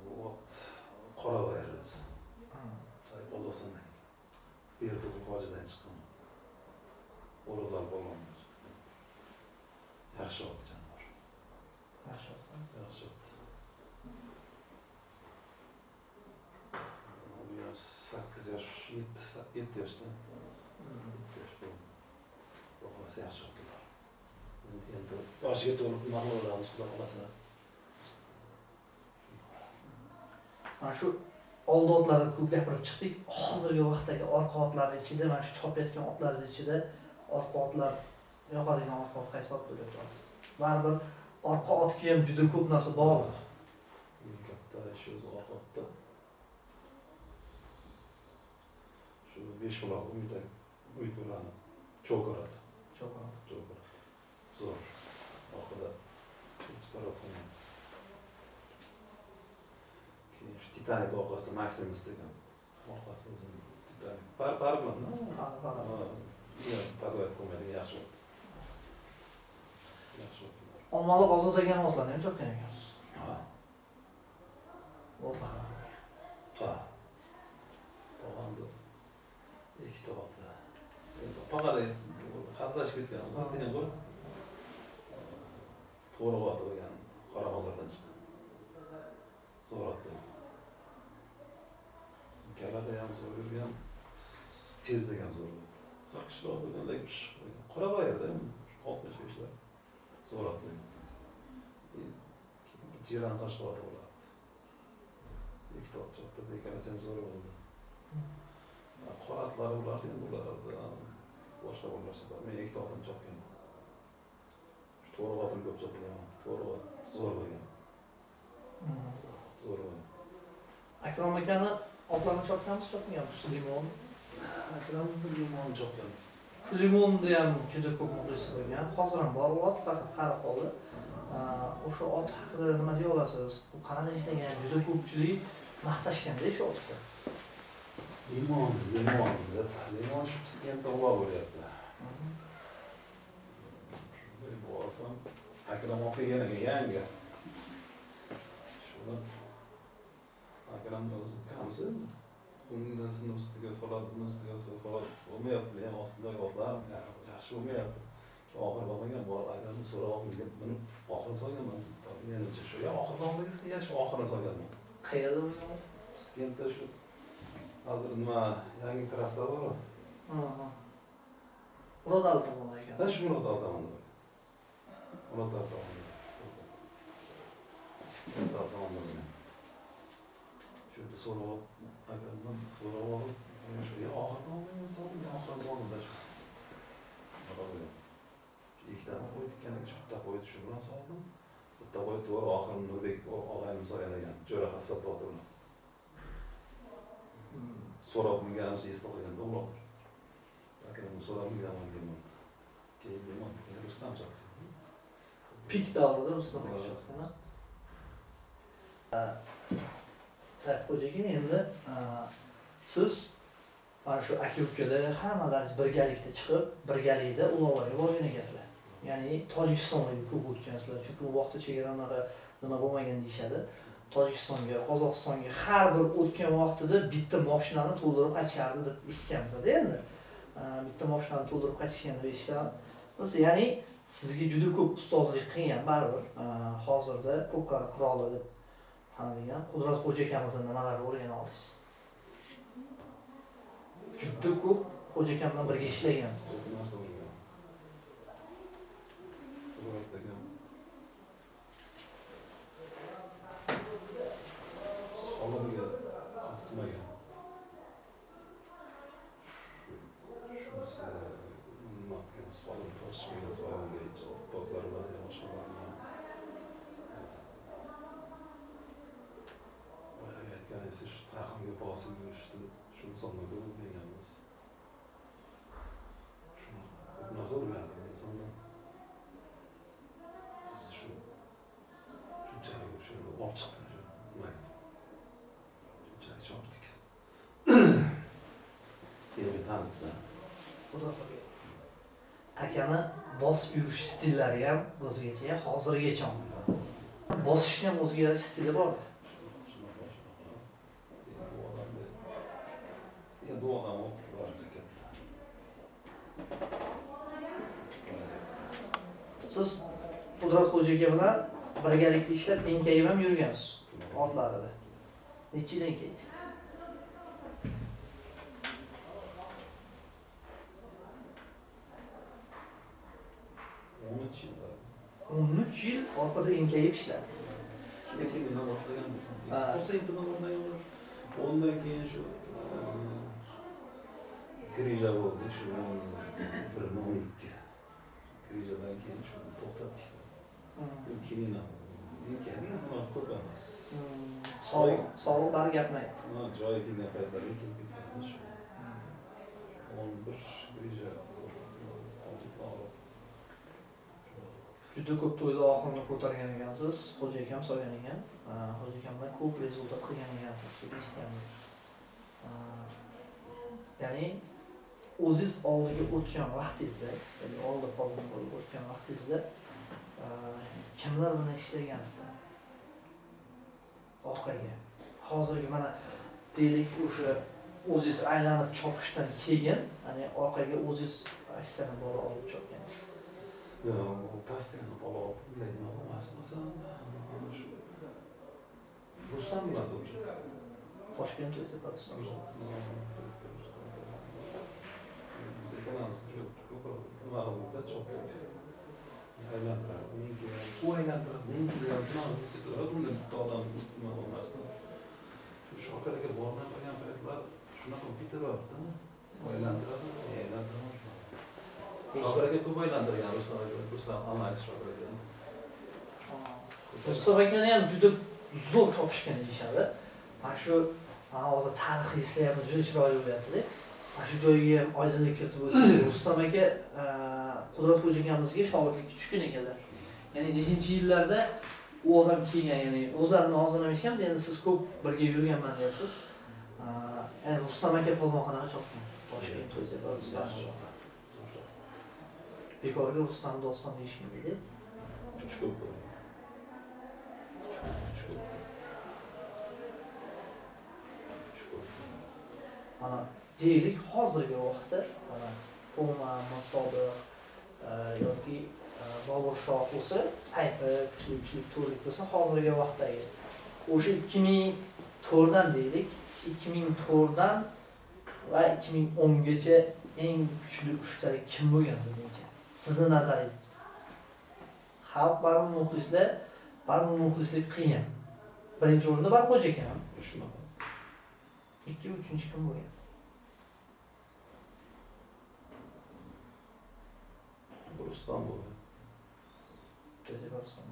Bu ot Qoravoy eras. Qozog'istondan. Berdiqul hojidan chiqqan. O'rozal bo'lgan. Yaxshi ot janvar. Yaxshi ot. Yaxshi ot. U 8 yosh, 7 yoshda. 7 yosh bo'ldi. Xohlasa yaxshi otlar. Endi yoshiga to'lib mag'lublanamiz, xudo xolasa. Mana shu oldi otlarni ko'p gapirib chiqdik. Hozirgi vaqtdagi orqa otlar ichida, mana shu chop etgan otlaringiz ichida orqa otlar yoqadigan orqa ot qaysi ot bo'lib turadi? Baribir orqa otga ham juda ko'p narsa bor. Katta shu orqa otda. Shu Beshbuloq umid bilan cho'g'iradi. Zo'r. Orqada hech bir ot qolmaydi. Titanik orqasida Maximus degan orqasi o'zini Titanik. Par bilan. Parvat ko'madi yaxshi bo'ldi. Yaxshi bo'ldi. Ommalık ozodlagan otlarni ham chopgan ekansiz. Ha. Otlar. Ha. Tog'amda ikkita otlar. Tog'ada hazillashib ketganmiz. Degan qo'l. To'g'ri ot bo'lgan qora bozordan chiqqan. Zo'ratda. Kalada ham zo'r yurgan, tezda ham zo'r. Saqishroq bo'lgan, lekin qora boyada, 65lar. Zo'ratda. Jiran Qashqarda bo'ladi. Ikkita ot chopdi, ikkalasi ham zo'r bo'ldi. Qora otlar ular endi ularda boshqa bo'lmasa, men ikkita otni chopganman. To'g'ri otni ko'p chopgan, to'g'ri ot zo'r bo'lgan. Zo'r bo'lgan. Akrom akani otlarni chopgansiz, chopmagansiz? Limon. Akram limon chopgan. Shu limonni ham juda ko'p muxlisi bo'lgan. Hozir ham bor ot, faqat qari qoldi. O'sha ot haqida nima deya olasiz? Bu qanaqa ishlagan, juda ko'pchilik maqtashganda shu otni. Limon shu Piskentda ular bo'lyapti. Shunday bo'lsam, Akram o'qigan yangi. Shuni Akram o'zi kamsi uning ustiga soladi, bo'lmayapti, ham ostidagi otlar yaxshi bo'lmayapti. Oxir bo'lmagan bor, Akramni so'rab olgan, buni oxirga solganman. Menimcha shu oxirda olmagan, shu oxirga solganman. Qayerda bo'lgan? Piskentda shu hozir nima yangi trassa bor-ku? Murod Ali tomon ekan. Ha, shu Murod Ali tomon. Murod Ali tomon. Shu yerda so'rab, Akramdan so'rab olib, shu oxirda olmagan soldim, oxirga soldim. Ikkitani qo'yib ikkaniga shu bitta qo'yib shu bilan soldim. Bitta qo'yib to'g'ri oxirini Nurbek og'aynim solgan ekan, Jo'ra Hassab Botir bilan. So'rab minganimiz esda qo'yganda uloqdir. Akramni so'rab minganman. Keyin limon Rustam chopdi. Pik davrida Rustam chopdi. Sayfxo'jaga endi siz mana shu aka-ukalar hammalaringiz birgalikda chiqib, birgalikda uloqlarga borgan ekansizlar. Ya'ni Tojikistonga ko'p o'tgansizlar, chunki u vaqtda chegaralar nima bo'lmagan deyshadi. Tojikistonga, Qozog'istonga har bir o'tgan vaqtida bitta mashinani to'ldirib qaytishardi deb eshitganmiz-da endi. Bitta mashinani to'ldirib qaytishganini eshitamiz. Ya'ni sizga juda ko'p ustozlik qilgan baribir. Hozirda Ko'kkari qiroli deb tanilgan Qudratxo'ja akamizdan nimalarni o'rgana olasiz? Juda ko'p Xo'ja akam bilan birga ishlagansiz. Solomga qiziqmagan. Shunisi nima qilgan Solom toshmagan Solomga postlar bilan boshqalarni. Aytganingizda shu taqimga bosim yurishdi, shuni sonlarda o'rganganmiz. Shunaqa narsa o'rgandik insonlar. Biz shunchalik shuni olib chiqdik. Chopdik. Keyin tanitdi. Akani bosib yurish stillari ham o'zgacha, hozirgacha. Bosishni ham o'zgarish stili bor. Endi bu odam o'qituvchi katta. Siz Qudratxo'ja aka bilan birgalikda ishlab, enkayib ham yurgansiz otlarida. Necha yil enkaysiz? 13 yil orqada enkayib ishladingiz. Lekin nima boshlaganmiz? To'saytdan ondan keyin shu Grija bo'ldi, shu 112. Grijadan keyin shu to'xtatdik. Keyin nima ko'p emas. Sog'liq bari gapmaydi. Joyi kelgan paytlarga kelib ketganmiz shu. 11 Grija juda ko'p to'yda oxirini ko'targan ekansiz, xo'ja akam solgan ekan. Xo'ja akam bilan ko'p rezultat qilgan ekansiz deb eshitganmiz. Ya'ni o'zingiz oldiga o'tgan vaqtingizda, ya'ni oldi polvon bo'lib o'tgan vaqtingizda kimlar bilan ishlagansizlar? Orqaga. Hozirgi mana deylik o'sha o'zingiz aylanib chopishdan keyin, ya'ni orqaga o'zingiz aksiyani bola olib chopgan. Yo'q, pastdan olib nima bo'lmas masalan, shu Rustam bilan o'sha Toshkent Rustam. Biz ekonomimiz ko'p ularga çok aylantiradi. Bu aylantiradi. Menga ham shunaqa ketaveradi. Unda bitta odam nima bo'lmasdan. Shu orqadagi borgan qilgan paytlar shunaqa ketaveradi. Aylantiradi, aylantiradi. Shohiraga ko'p aylantirgan Rustam analiz shohiraga. Rustam akani ham juda zo'r chopishgan deyishadi. Mana shu hozir tarixiy eslayapmiz, juda chiroyli bo'lyapti. Mana shu joyga ham oydinlik kiritib o'tdik. Rustam aka Qudrat xo'ja akamizga shogirdlikka tushgan ekanlar. Ya'ni nechinchi yillarda u odam kelgan, ya'ni o'zlarini hozirlamayotgan, endi siz ko'p birga yurganman deyapsiz. Ya'ni Rustam aka polvonxonaga chopgan. Toshkent to'yda Rustam. Bekorga Rustam doston deyishmaydi. Kuch ko'p. Kuch ko'p. Mana deylik hozirgi vaqtda mana Puma, Sodiq yoki Bobur Shoh bo'lsa, sayfi kuchli to'rlik bo'lsa, hozirgi vaqtdagi o'sha 2004 dan deylik, 2004 dan va 2010 gacha eng kuchli ushtalik kim bo'lgan sizningcha? Sizning nazaringiz. Xalq baribir muxlislar, baribir muxlislik qiyin. Birinchi o'rinda baribir xo'ja akam. Shunaqa. 2-3-chi kim bo'lgan? Rustam bo'lgan. Rustam.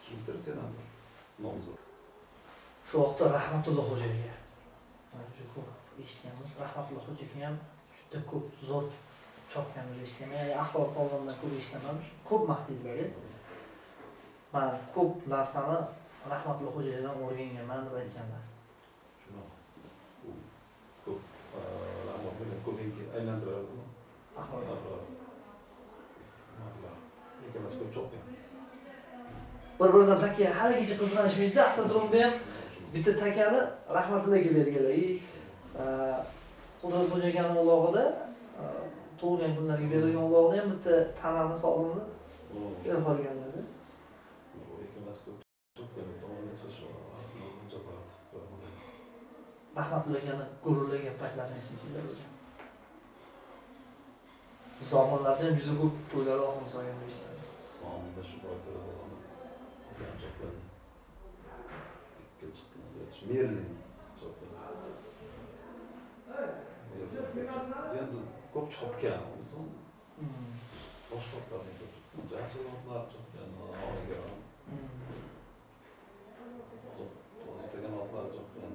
Kimdir sen ham nomzod. Shu vaqtda Rahmatullo xo'jaga. Juda ko'p eshitganmiz. Rahmatullo xo'jaga ham juda ko'p zo'r chopganini eshitganman. Ya'ni Axloq polvondan ko'p eshitganman. Ko'p maqtaydilar. Men ko'p narsani Rahmatullo xo'jadan o'rganganman deb aytganlar. Shunaqa. Ko'p rahmatli ko'pincha aylantiradi. Axloq. Ikkalasi ko'p chopgan. Bir-biridan taka haligacha qizg'anishmaydi. Avtodromda ham bitta takani Rahmatulloga berganlar. Qudrat xo'ja akaning ulog'ida tug'ilgan kunlarga berilgan ulog'ida ham bitta tanani sog'limni berib qolganlar. Ikkalasi ko'p chopgan. Tomondan shu Rahmatullo akani gururlagan paytlarni esingizda bo'lgan. Zominlarda ham juda ko'p to'ylar oxirgi solgan deyishadi. Zominda shu boyda qurgan chopgan. Ikki chiqqan. Merlin chopgan. Endi ko'p chopgan. Boshqa otlarni ko'p. Jasurlar chopgan. Oiga. Degan otlar chopgan.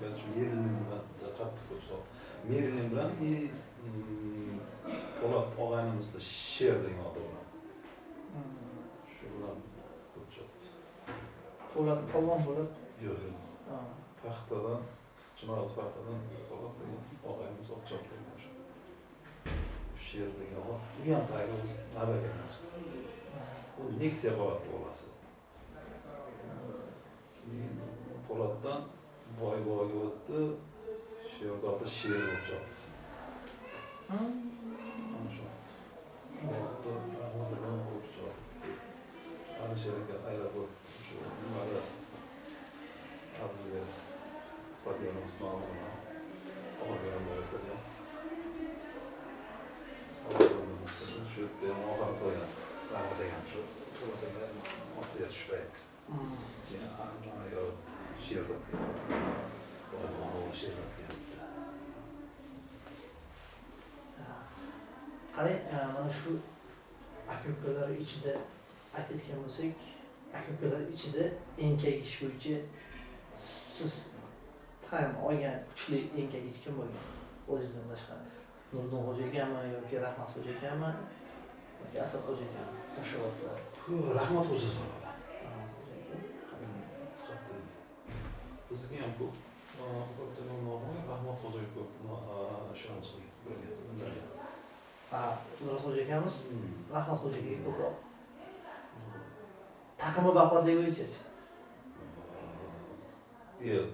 Ben şu Merlin bilan qattiq ko'p so'q. Merlin bilan Po'lat og'aynimizda Sher degan oti bor. Shu bilan ko'p chopdi. Po'lat polvon bo'lib. Yo'q. Paxtadan, Chinoz paxtadan Po'lat degan og'aynimiz ot chopdi. Sher degan ot. Bu ham tayyorimiz navbatimiz. Bu Nexia Po'lat bolasi. Po'latdan boyga o'tdi, Sherzodda Sher bo'lib chopdi. Ana shu ot. Shu otda Rahmatulloh bo'lib chopdi. Ana sherga aeroport shu nimada Azizga stadionimiz nomini olgan stadion. Shu yerda oxir so'yan degan shu to'g'risida otda tushayapti. Keyin Sherzodga qarang, mana shu aka-ukalar ichida aytayotgan bo'lsak, aka-ukalar ichida enkagish bo'yicha siz tan olgan kuchli enkagish kim bo'lgan? O'zingizdan tashqari. Nurdin Xo'ja akami yoki Rahmat Xo'ja akami yoki Asad Xo'ja akami? O'sha vaqtda. Rahmat Xo'ja so'radi. Bizga ham ko'p Rahmat Xo'jaga ko'p ishonch qilgan. Nurdin Xo'ja akamiz Rahmat Xo'ja akaga ko'proq. Taqimi baquvvatligi bo'yicha-chi? Yo'q.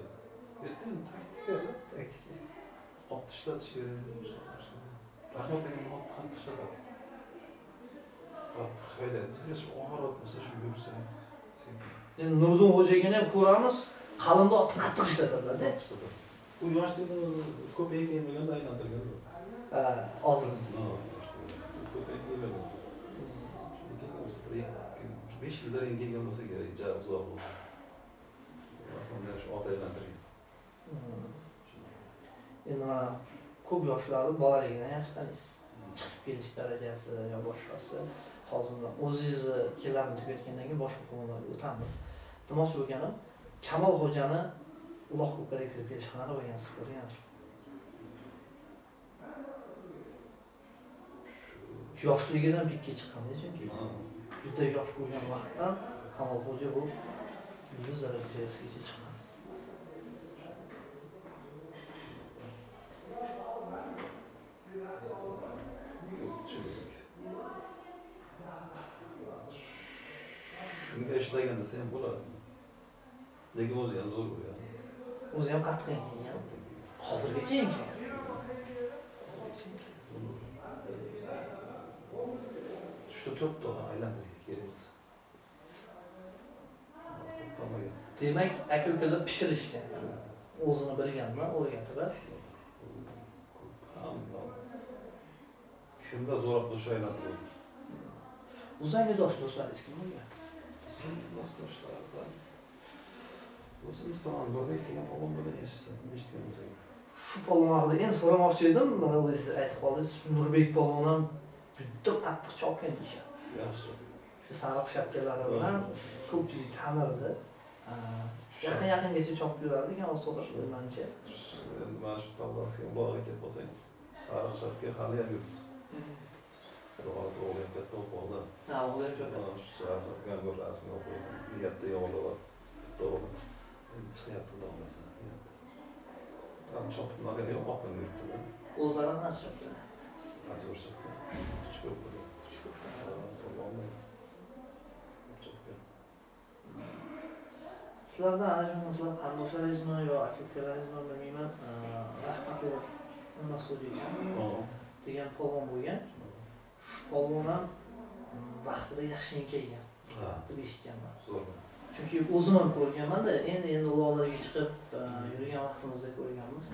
Taktika. Ot ishlatish kerak. Rahmat akam ot qattiq ishlatadi. Qattiq haydaydi. Bizga shu oxirat bo'lsa shu yursa. Endi Nurdin Xo'ja akani ham ko'ramiz, qalinda otni qattiq ishlatadilar-da. U yoshlikda ko'p ekanligini aylantirgan. Oldin. Ko'p ekanligini. 5 yildan kelgan bo'lsa kerak, juda uzoq bo'ldi. Aslida shu ot aylantirgan. Endi mana ko'p yoshlarni bolaligidan yaxshi taniysiz. Chiqib kelish darajasi yo boshqasi. Hozir o'zingizni yillarni tugatgandan keyin boshqa tomonlarga o'tamiz. Demoqchi bo'lganim, Kamol Xo'jani uloq ko'klarga kirib kelish qanaqa bo'lgansiz ko'rgansiz? Yoshligidan pikka chiqqanda chunki juda yosh bo'lgan vaqtdan Kamol Xo'ja bu yulduz darajasigacha chiqqan. Shunga ishlagan desa ham bo'ladi. Lekin o'zi ham zo'r bo'lgan. O'zi ham qattiq ekan. Hozirgacha ekan. Shu to'pda aylantirgan kerak. Demak, aka-ukalar pishirishgan. O'zini bilganmi, o'rgatib. Kimda zo'roq bo'lsa aylantiradi. Uzangidosh do'stlaringiz kim bo'lgan? Do'stlardan o'zimiz tomon Nurbek degan o'g'lim bilan eshitganmiz. Shu polvon haqida endi so'ramoqchi edim, mana o'zingiz aytib qoldingiz. Nurbek polvon ham juda qattiq chopgan deyishadi. Yaxshi. Shu sariq shapkalari bilan ko'pchilik tanirdi. Yaqingacha chopib yurardi ekan, o'zbekistonda menimcha. Mana shu savdosiga bog'ga kelib qolsang, sariq shapka hali ham yuribdi. Hozir o'g'lim katta bo'lib qoldi. O'g'lim katta. Sariq shapkani bir rasmga olib qo'yasan, niyatda yo'qolib to'g'ri. Endi chiqyapti domlasan. Qani chopib nariga yo'q oqib yuribdi. O'zlari qanaqa chopdi? Zo'r chapka. Kuch ko'p bo'ldi. Kuch ko'p. Sizlardan adashmasam sizlar qarindoshlaringizmi yo aka-ukalaringizmi bilmayman. Rahmatli Mas'udiyga degan polvon bo'lgan. Shu polvon ham vaqtida yaxshi enkaygan deb eshitganman. Zo'r. Chunki o'zim ham ko'rganman-da, endi uloqlarga chiqib yurgan vaqtimizda ko'rganmiz.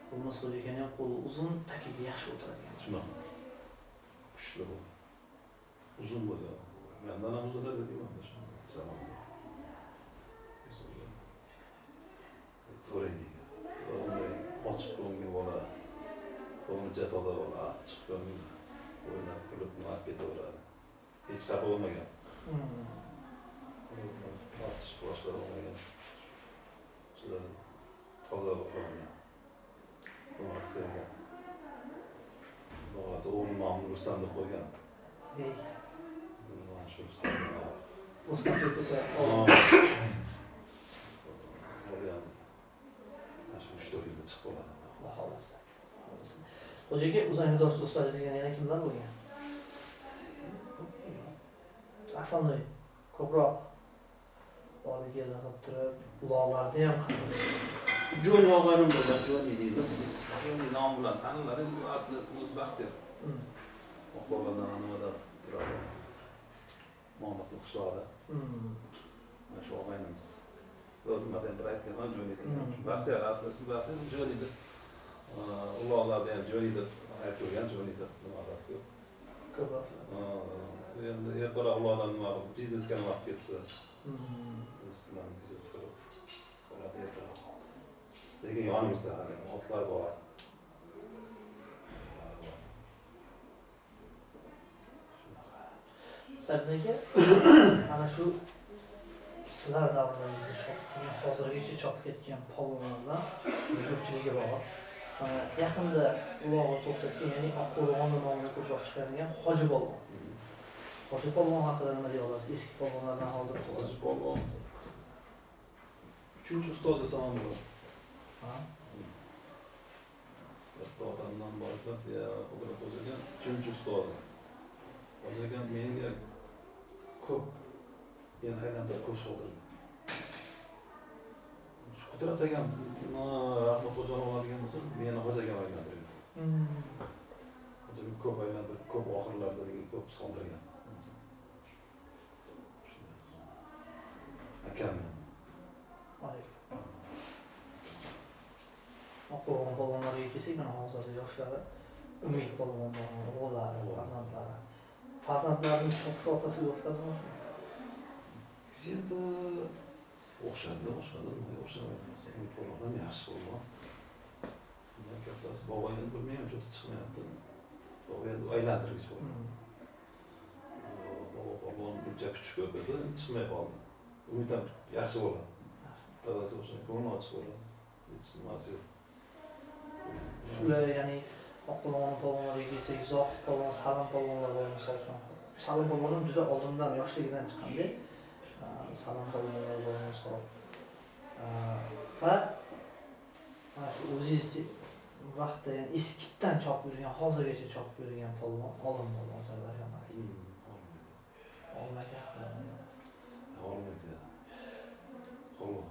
Bu Mas'ud akani ham qo'li uzun, tagiga yaxshi o'tiradigan. Shunaqa. Kuchli bo'ldi. Uzun bo'lgan. Mendan ham uzun edi deyman shu zamonda. Zo'r edi. Unday ochiq ko'ngil bola, ko'ngilcha toza bola, ochiq ko'ngil o'ynab kulib nima ketaveradi. Hech xafa bo'lmagan. Ortish boshqa bo'lmagan. Juda toza bo'lgan. Buni sevgan. Bolasi o'g'lim nomini Rustam deb qo'ygan. Mana shu Rustam. Rustam ketdi. Bo'lgan. Mana shu 3-4 yilda chiqib qoladi. Xudo xolasa. Xo'ja aka, uzangidosh do'stlaringiz yana kimlar bo'lgan? Asanoy ko'proq bolaga qilib turib, uloqlarda ham qatnashdi. Joni og'aynim bo'lgan, Joni deymiz. Joni nom bilan taniladi, asli ismi O'zbaqtir. Oqo'rg'adan nimada turadi. Muhammadning qishlog'ida. Mana shu og'aynimiz. O'zimdan bir aytganman Joni degan. Baxtiyor asli ismi Baxtiyor, Joni deb. Uloqlarda ham Joni deb aytilgan, Joni deb nimalar ko'p. Ko'proq. Endi ertaroq ulardan nima biznesga nima olib ketdi. Biznes qilib. Ular ertaroq. Lekin yonimizda hali otlar bor. Sabinaga ana shu sizlar davringizda chop qilgan, hozirgacha chop ketgan polvonlardan ko'pchiligi bor. Yaqinda ulug'ga to'xtatgan, ya'ni Oqqo'rg'on nomini ko'proq chiqargan Hoji polvon. Hoji polvon haqida nima deya olasiz? Eski polvonlardan hozir Hoji polvon 3-chi ustozi sanaladi. Ha? Katta otamdan boshlab Qudrat Xo'jagan 3-chi ustozi. Xo'jagan menga ko'p yana aylantirib ko'p soldirgan. Qudrat akam Rahmat Xo'janov oladigan bo'lsa, meni Xo'jagan aylantirgan. Xo'jagan ko'p aylantirib, ko'p oxirlarda ko'p soldirgan. Akam. Oqqo'rg'on polvonlariga kelsak, mana hozirda yoshlari Umid polvon bor, o'g'illari, farzandlari. Farzandlarining chop otasiga o'xshadimi? Endi o'xshadi. Umid polvon ham yaxshi polvon. Bundan kattasi bog'ga endi bilmayman, cho'ta chiqmayapti. Bog'ga endi aylantirgich polvon. Polvon buncha kuchuk edi, chiqmay qoldi. Umid ham yaxshi bo'ladi. Dadasi o'xshaydi, ko'ngli ochiq bo'ladi. Hech nimasi yo'q. Shular ya'ni Oqqo'rg'on polvonlariga kelsak, Zohid polvon, Salom polvonlar bor misol uchun. Salom polvon ham juda oldindan yoshligidan chiqqanda, Salom polvonlar bor misol. Va mana shu o'zingiz vaqtda ya'ni eskitdan chop yurgan, hozirgacha chop yurgan polvon, olim polvon Sardar Kamaliy. Olmaka. Polvon.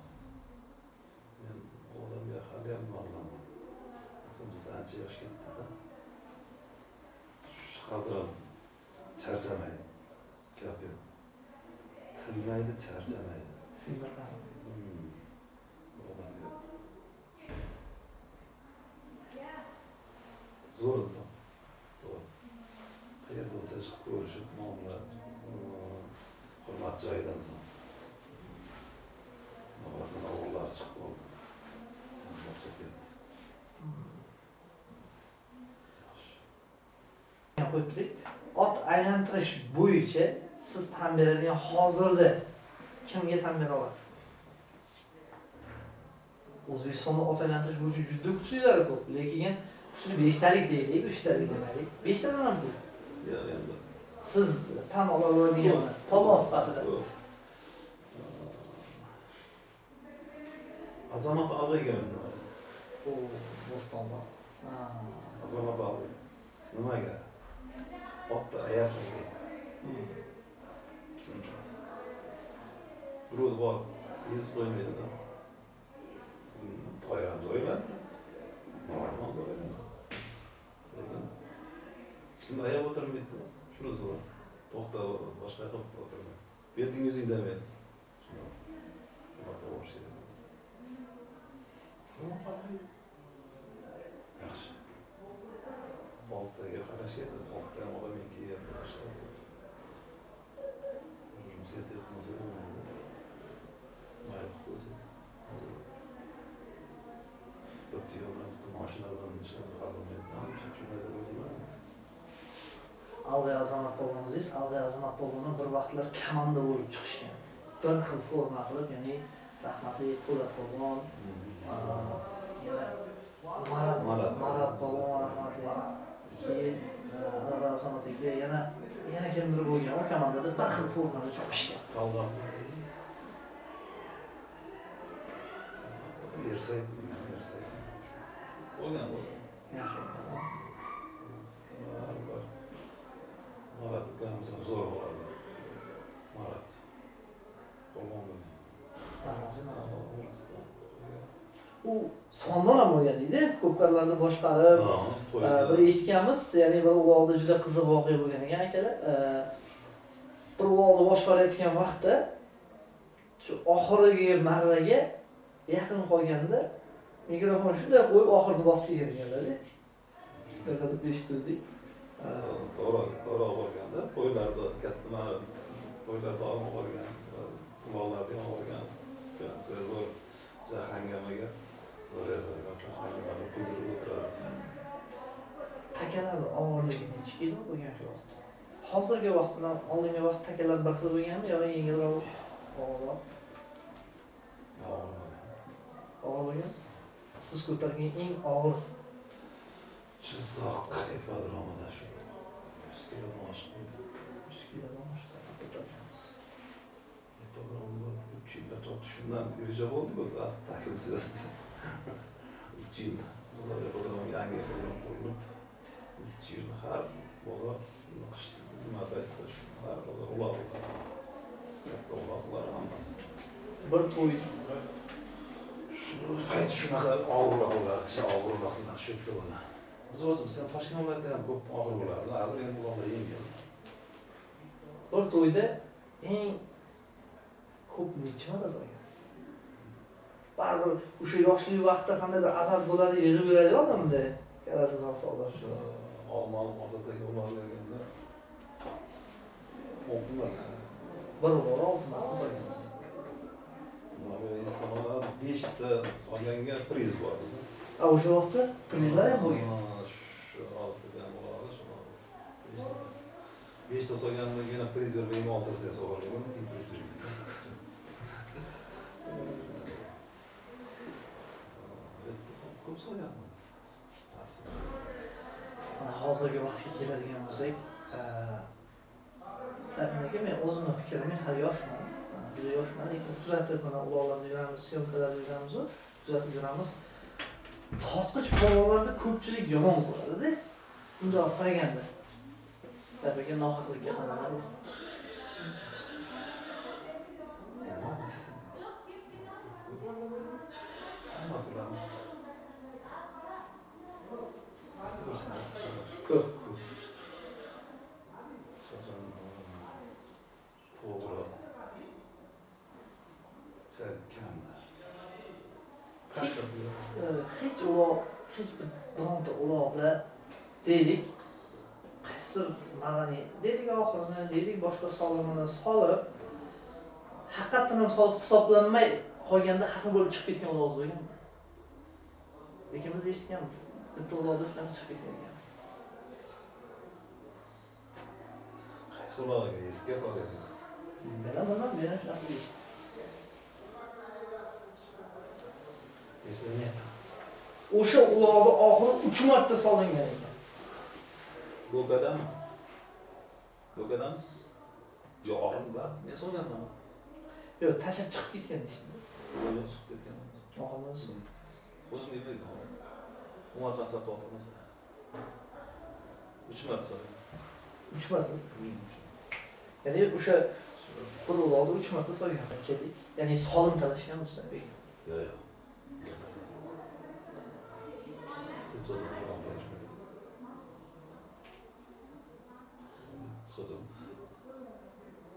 Men odamga hali ham ma'lum. Bizda ancha yosh katta. Hozir charchamaydi. Gap yo'q. Tilmaydi, charchamaydi. Odamga zo'r inson. Qayerda bo'lsa chiqib ko'rishib, muomala, hurmat joyidan inson. Navasini o'g'illari chiqib qoldi. Qo'yib turing. Ot aylantirish bo'yicha siz tan beradigan hozirda kimga tan bera olasiz? O'zbekistonda ot aylantirish bo'yicha juda kuchlilar ko'p, lekin kuchli 5 talik deylik, 3 talik demaylik. 5 tadan ham ko'p. Yo'q endi. Siz tan ola oladigan polvon sifatida. Azamat Ag'ayga Bo'stonda. Azamat Ag'ay. Nimaga? Otda ayab qilgan. Biroq bor, ezib qo'ymaydi-da. To'yram zo'raydi. Normal zo'raydi. Lekin hech kim ayab o'tirmaydi. Shunisi bor. To'xta, boshqa qilib o'tirmaydi. Betingizing demaydi. Nima qilib yaxshi. Oltga qarash edi, oltga odamniki yerda boshqa. Rumsiya tegmasa bo'lmaydi. Mayli qo'ysa. Yo'ldan mashinadan ishlasa qolmaydi. Shunday deb o'ylayman. Alg'ay Azamat polvonimiz, Alg'ay Azamat polvonni bir vaqtlar komanda bo'lib chiqishgan. Bir xil forma qilib, ya'ni rahmatli Po'lat polvon, Marat polvon rahmatli, keyin Alg'ay Azamat aka yana kimdir bo'lgan, u komandada bir xil formada chopishgan. Qolgan. Bersak. Bo'lgan. Yaxshi. Marat ukamizga zo'r bo'ladi. Marat. Polvon bo'lgan. U sondan ham bo'lgan edi, ko'pkarlarni boshqarib, bir eshitganmiz, ya'ni bir uloqda juda qiziq voqea bo'lgan ekan akalar. Bir uloqni boshqarayotgan vaqtda shu oxirgi marraga yaqin qolganda mikrofon shunday qo'yib oxirni bosib kelgan ekanlar-da. Qadib eshitdik. To'g'ri bo'lganda to'ylarda katta to'ylarda olib qolgan, uloqlarda ham olgan. Zo'r jahangamaga zo'r edi. Jahangamaga kuldirib o'tiradi. Takalarni og'irligi necha kilo bo'lgan shu vaqtda? Hozirgi vaqtdan oldingi vaqt takalar bir xil bo'lganmi yo yengilroq, og'irroq? bo'lgan? Siz ko'targan eng og'ir Jizzax ipodromida shu 100 kilodan oshiq bo'lgan. 100 kilodan oshiq ko'targansiz. Ipodromda 3 yilga chopdi. Shundan reja bo'ldi o'zi asli taklif siyosati. 3 yil Jizzax ipodromi yangi ipodrom qurilib 3 yil har bozor qishda nima paytda har bozor uloq bo'ladi. Katta uloqlar hammasi. Bir to'y Hayt shunaqa og'irroqlar, og'irroqlar shu yerda bo'lgan. Biz o'zimiz ham Toshkent viloyatida ham ko'p og'ir bo'lardi. Hozir endi uloqlar yengil. bir to'yda eng ko'p necha marta solgansiz? Baribir o'sha yoshlik vaqtda qandaydir azab bo'ladi, yig'ib yuradi odamda. Kalasidan solib shu. Olmaliq ozodagi uloqlarganda 10 marta. Bir bora 6 marta solgansiz. Islomda 5 ta solganga priz bor edi. O'sha vaqtda prizlar ham bo'lgan. Shu 6 dan bo'ladi, shu 5 ta solganda yana priz bergan 6 ta solgan, keyin priz bergan. Ko'p solganmiz. Mana hozirgi vaqtga keladigan bo'lsak, Sabina aka, men o'zimning fikrim, men hali yoshman. Juda yoshman, lekin kuzatib mana uloqlarni yuramiz, syomkalarni yuramiz, kuzatib yuramiz. Tortqich polvonlarda ko'pchilik yomon ko'radi-da. Bundoq qaraganda. Sabina aka nohaqlikka qaramaysiz. Nima deysiz? Hammasi bilan Ko'p. Sözün to'g'ri. Kamlar. Hech uloq, hech bironta uloqda deylik, qaysidir madaniy, deylik oxirini, deylik boshqa solimini solib, haqiqatan ham solib hisoblanmay qolganda xafa bo'lib chiqib ketgan uloq bo'lgan. Lekin biz eshitganmiz. Bitta uloqda shunday chiqib ketgan ekan. Qaysi uloqga esga solgan? Bilaman, men shunaqa eshitdim. Eslayapman. O'sha uloqni oxiri 3 marta solingan ekan. Go'gadami? Go'gadan? Yo, oxirida men solganman. Yo'q, tashlab chiqib ketgan ishni. O'zim chiqib ketgan. Oxirida O'zim bilmayman. Umar qasab to'g'rimiz. 3 marta solgan. 3 marta. Ya'ni o'sha bir uloqni 3 marta solgan ekandik. Ya'ni solim talashganmiz tabii. Yo'q. Hiç o zaman konuşmadım. Sözüm.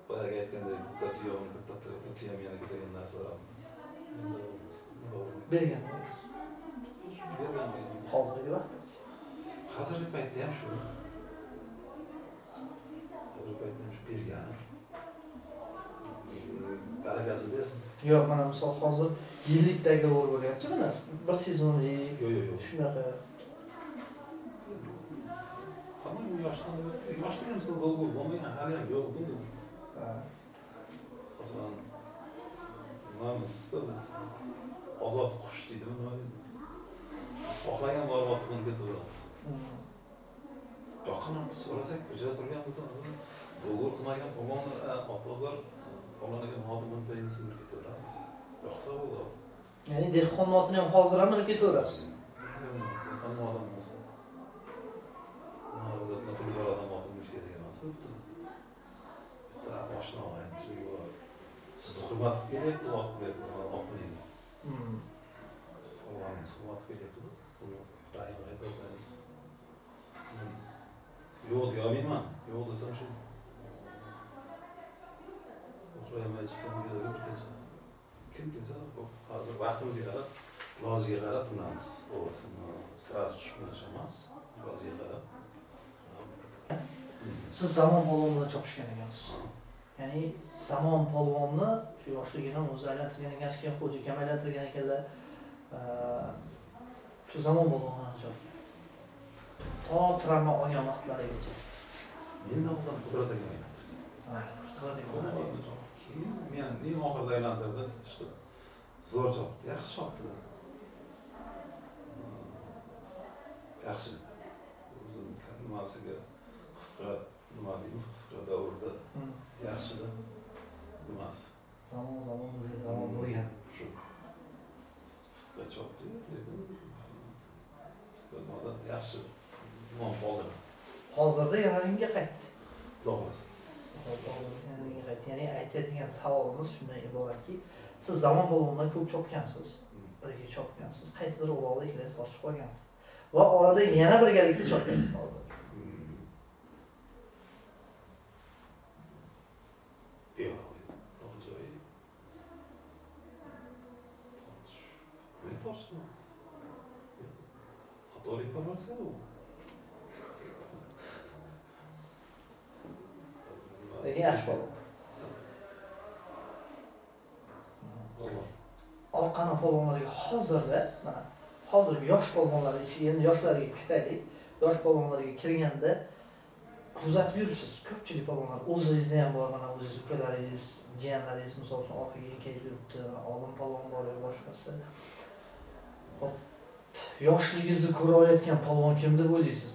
Bayağı geldiğinde tatlıyorum yana gidenler sonra. Bergan. Bergan. Hozirgi vaqtda. Hozirgi paytda ham shu. Hozirgi paytda ham shu berganim. Qaragazib bersin. Yo'q, mana misol hozir yillikdagi o'r bo'lyapti mana. Bir sezonlik. Yo'q. Shunaqa. Hamma yoshda ham sizda bo'lgan bo'lmagan hali ham yo'q bunda. Masalan, nimamizda biz ozod qush deydimi nima deydi? Biz xohlagan borib qilib ketaveramiz. Yoqimli so'rasak, ko'chada turgan bo'lsa, bo'lgur qilmagan opozlar qo'llanagan xodimni pensiya qilib ketaveramiz. Yoqsa bo'ladi. Ya'ni dehqon notini ham hozir ham olib ketaverasiz. Hamma odam emas. O'zatni puli bor odam olib kerak emas. Bitta mashina aytishlik bor. Sizni hurmat kelyapti, olmaydi. Qo'llaningiz hurmat kelyapti. Buni rayonga aytsangiz. Men yo'q deyaolmayman. Yo'q desam shu. Uxlayolmay chiqsam kecha. Kim kelsa, hozir vaqtimizga qarab, lojiga qarab tunamiz. To'g'risi, sirasi tushib emas. Lojiga qarab. Siz zamon polvonidan chopishgan ekansiz. Ya'ni zamon polvonni shu yoshligidan o'zi aylantirgan ekan, keyin xo'ja kam aylantirgan ekanlar. Shu zamon polvonidan chopgan. To travma olgan vaqtlarigacha. Men oldin Qudrat aka aylantirgan. Men oxirida aylantirdi. Zo'r chopdi, yaxshi chopdi. yaxshi. O'zim nimasiga qisqa nima deymiz, qisqa davrda yaxshida nimasi. Zamon bizga zamon bo'lgan. Shu qisqa chopdi, lekin qisqa nimada yaxshi non qoldi. Hozirda yaralinga qaytdi. Doğrusu. Ya'ni aytadigan savolimiz shundan iboratki, siz zamon polvondan ko'p chopgansiz, birga chopgansiz, qaysidir o'g'loqda ikkalasi ochib qolgansiz va orada yana birgalikda chopgansiz hozir. Yo'q, joyi. Men to'shdim. Xatolik informatsiya bu. Lekin yaxshi polvon. Orqani polvonlarga hozirda, mana hozirgi yosh polvonlar ichiga endi yoshlarga kiraylik. Yosh polvonlarga kirganda kuzatib yuribsiz. Ko'pchilik polvonlar o'zingizda ham bor, mana o'zingiz ukalaringiz, jiyanlaringiz misol uchun orqaga enkayib yuribdi, oldin polvon bor yoki boshqasi. Hop. Yoshligingizni ko'ra olayotgan polvon kim deb o'ylaysiz?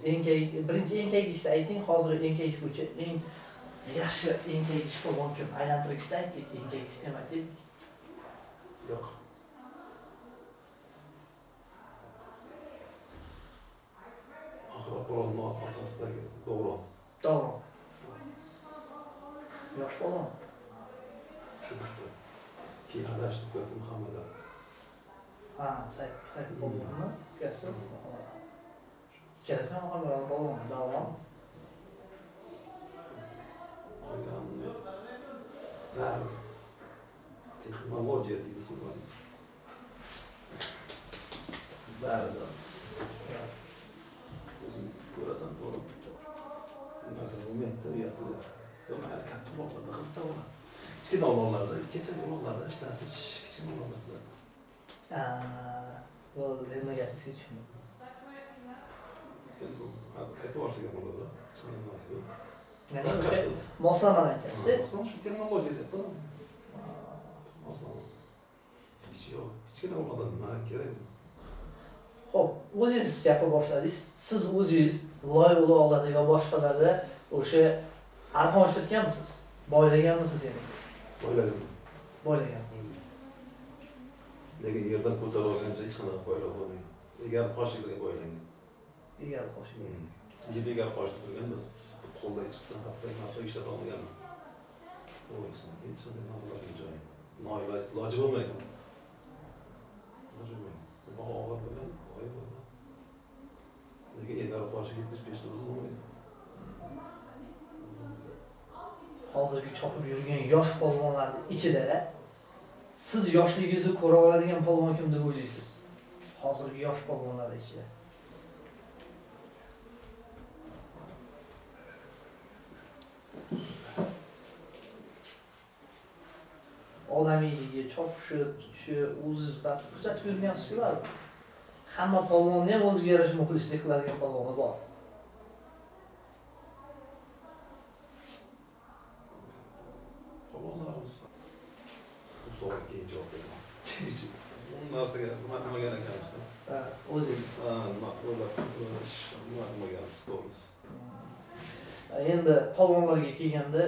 Birinchi enkaygishni ayting, hozir enkayish bo'yicha eng yaxshi enkayish polvon kim? Aylantirishda aytdik, enkayish ham aytdik. Yo'q. Polvonni orqasidagi Davron. Davron. Yosh polvon. Shu bitta. Keyin adashib ukasi Muhammad. Ha, sayt polvonni ukasi. Ikkalasi ham Muhammad polvon, Davron. Qolganini bari texnologiya deymiz buni. Barida. O'zing ko'rasan to'g'ri. Narsa bo'lmaydi, tabiatida. Yo'q, katta uloqlarda qilsa bo'ladi. Kichkina uloqlarda, kecha uloqlarda ishlatish, kichkina uloqlarda. Bu nima gapingizni tushundim. Endi hozir aytib yuborsak ham bo'ladi. Ya'ni o'sha moslamani aytyapsiz. Shu texnologiya deb qo'ydim. Moslama. Kichkina uloqdan nima kerak? Xo'p, o'zingiz gapira boshladingiz. Siz o'zingiz loy uloqlarda yo boshqalarda o'sha arqon ishlatganmisiz? Boylaganmisiz yani? Boylagansiz. Lekin yerdan ko'tarib olgancha hech qanaqa boylab bo'lmagan. Egar qoshiqlarga boylangan. Egar qoshiq. Egar qoshiq turganda qo'lda hech qachon hatto ishlata olmaganman. To'g'risi, hech qanday narsalarning joyi. Noiloj, iloji bo'lmagan. Iloji bo'lmagan. Bu og'ir bo'lgan, boy bo'lgan. Lekin egar qoshiq 75 ta bo'lmagan. Hozirgi chopib yurgan yosh polvonlarning ichida siz yoshligingizni ko'ra oladigan polvon kim deb o'ylaysiz? Hozirgi yosh polvonlar ichida. Odamiyligi, chopishi, tutishi, o'zingiz bilan kuzatib yurgansiz-ku baribir. Hamma polvonni ham o'ziga yarasha muxlislik qiladigan polvoni bor. Polvonlarimiz bu savolga keyin javob beraman. Bu narsaga nima qilmagan ekanmiz? O'zingiz. Nima qilmaganmiz, to'g'risi. Endi polvonlarga kelganda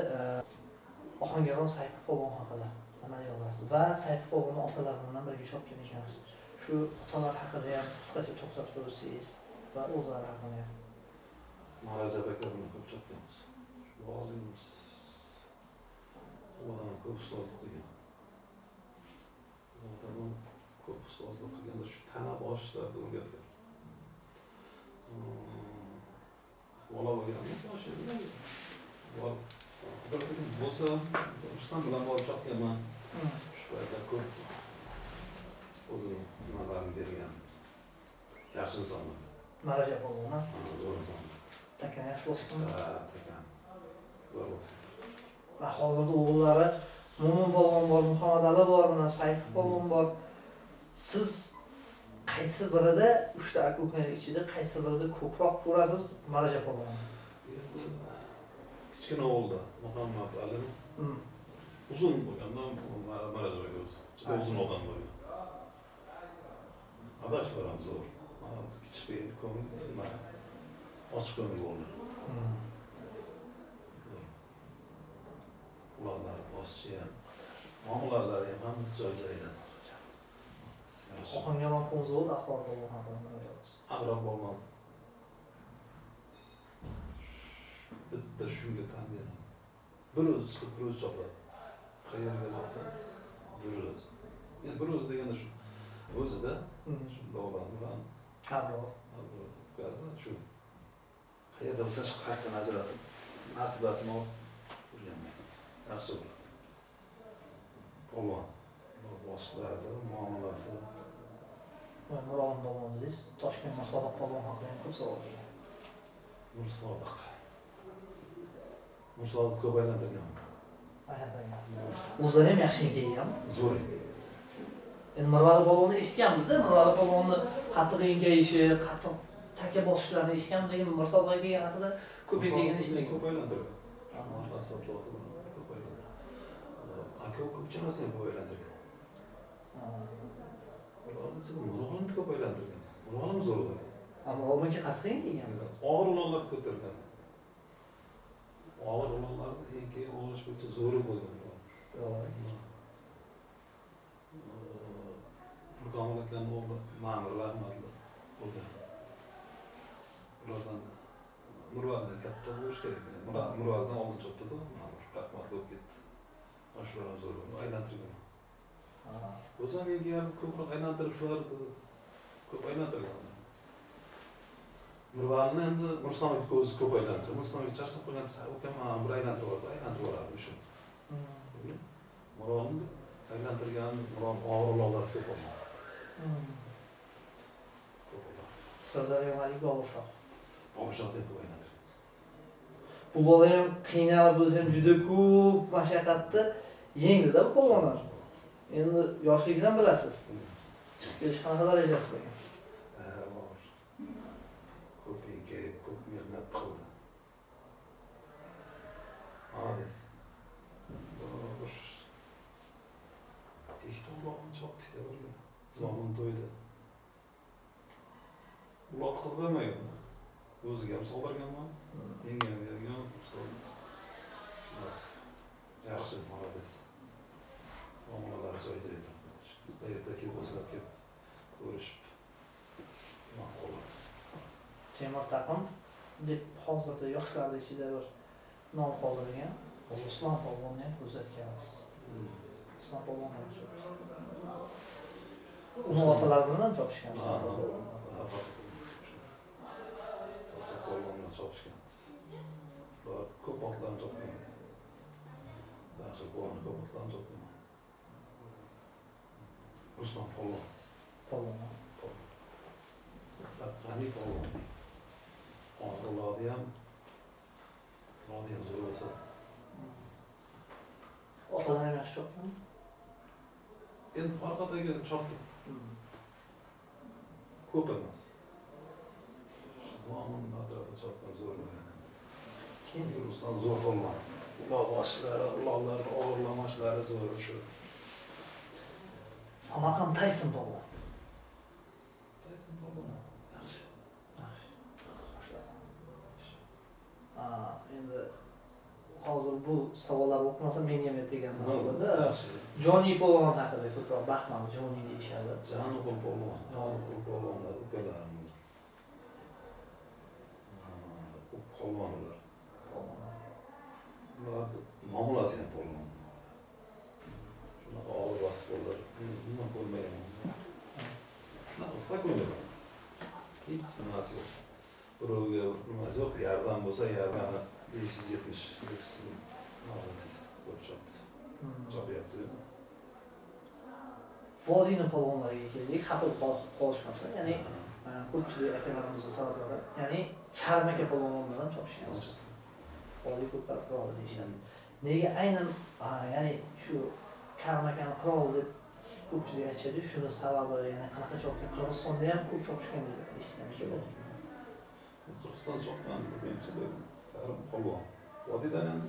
Ohangaron Sayfi polvon haqida nima deya olasiz? Va Sayfi polvonni otalari bilan birga chopgan ekansiz. Shu otalar haqida ham qisqacha to'xtatib o'tsangiz va o'zlari haqida ham. Marajab aka bilan ko'p chopganmiz. Volimiz. U odam ko'p ustozlik qilgan. U odam ko'p ustozlik qilganda shu tana boshlarni o'rgatgan. Bola bo'lganmiz, yoshligida. Bo'lsa, Rustam bilan borib chopganman. Shu paytda ko'p o'zini nimalarini bergan. Yaxshi insonlar. Marajab polvon. Zo'r inson. Takan yaxshi bo'lsin. Takan. Zo'r bo'lsin. Va hozirda o'g'illari Mo'min polvon bor, Muhammad Ali bor, mana Sayfi polvon bor. Siz qaysi birida 3 ta aka-ukaning ichida qaysi birida ko'proq ko'rasiz Marajab polvonni? Kichkina o'g'ilda Muhammad Ali uzun bo'lganda Marajab aka o'zi. Juda uzun odam bo'lgan. Adashlar ham zo'r. kichik ko'ngil nima ochiq ko'ngil bo'ldi. Ularlar boshchi ham, muomalalar ham hammasi joy-joyida. Ohangaron qo'zg'oldi ahvolda bo'lgan. Aqrab bo'lgan. Bitta shunga tan beraman. Bir o'zi chiqib, bir o'zi chopadi. Qayerga borsa, bir o'zi. Endi bir o'zi deganda shu o'zida shundoqlar bilan gazdan shu qayerda bo'lsa shu qayerdan ajratib nasibasini olib yurganman. Yaxshi bo'ladi. Polvon boshqalari muomalasi. Murodjon polvon dedingiz, Toshkent Mursodiq polvon haqida ham ko'p savol bergan. Mursodiq ko'p aylantirganman. O'zlari ham yaxshi kelgan. Zo'r. Endi Mirvali polvonni eshitganmiz-da, Mirvali polvonni qattiq engayishi, qattiq taka bosishlarini eshitganmiz, lekin Mursodiq aka haqida ko'p degan eshitmagan. Ko'p aylantirgan. Ko'p aylantirgan. Aka ko'pcha narsani ko'p aylantirgan. Murodjon ko'p aylantirgan. Murodjon zo'r bo'lgan. Murodjonga qattiq engagan. Og'ir ulovlar ko'targan. Og'ir ulovlarni engaga olish bo'yicha zo'r bo'lgan. Mukammal ekan o'g'li ma'mur rahmatli bo'lgan. Ulardan Murodjon katta bo'lish kerak. Murodjon oldin chopdi-da, ma'mur rahmatli bo'lib ketdi. Shular ham zo'r bo'lgan. Aylantirgan. O'zim menga ham ko'proq aylantirib shularni ko'p aylantirgan. Mirvalni endi Rustamga ko'zi ko'p aylantirdi. Rustamga charsib qo'ygan ukam ham bir aylantirib yuboradi shu. Murodni aylantirgan, Murod og'ir ulovlar ko'p bo'lgan. Sirdaryo malika Boboshoh. Boboshoh deb ko'p aylantirdi. Bu bola ham qiynalib o'zi ham juda ko'p mashaqqatni yengdi-da bu polvonlar. Endi yoshligidan bilasiz. Chiqib kelish qanaqa darajasi bo'lgan? Ko'p enkayib, ko'p mehnat qildi. Молодец. Ikkita uloqni chopdi o'rgan. Zomin to'ydi. Uloq qizg'amagan. O'ziga ham soldirganman. Menga ham bergan. Yaxshi, молодец. Muomalalar joy-joyida. Erta kelib o'sib kelib ko'rishib. Ma'qul. Temur Taqim deb hozirda yoshlar ichida bir nom qoldirgan. Islom polvonni ham ko'rsatganmiz. Islom polvon ham shu. Uni otalari bilan topishgan. Polvonni topishganmiz. Ular ko'p otlarni topgan. Yaxshi polvonni ko'p otlarni topgan. Rustam polvon. Polvon. Qani polvon. Lodi ham zo'r bo'lsa. Otalar yaxshi chopgan. Endi orqadagi chopdi. Ko'p emas. Zomin atrofida chopgan zo'r bo'lgan. Keyin Rustam zo'r polvon. Uloq boshlari, uloqlar og'irlamashlari zo'r shu. Samarqand Tayson polvon. Tayson polvon yaxshi. Endi hozir bu savollar o'qimasa menga ham teganda bo'ladi. Yaxshi. Joni polvon haqida ko'proq baxmal Joni deyishadi. Joni polvon, polvonlar ukalarim. Polvonlar. Ular muomalasi ham polvon. Shunaqa og'ir bosib bo'ldi. Nima ko'rmagan. Shunaqa qisqa ko'rmagan. Hech nimasi yo'q. Birovga nimasi yo'q. Yordam bo'lsa yordamni 570 ko'p chopdi. Chopyapti. Vodiyni polvonlariga keldik, xafa qolishmasa, ya'ni ko'pchilik akalarimizni talablari, ya'ni Charmaka polvon bilan chopishganmiz. Vodiy ko'plar qiroli deyishadi. Nega aynan ya'ni shu Karmakani qirol deb ko'pchilik aytishadi, shuni sababi ya'ni qanaqa chopgan? Qirg'izistonda ham ko'p chopishgan deb eshitganmiz. Qirg'iziston chopgan, menimcha Karim polvon. Vodiydan ham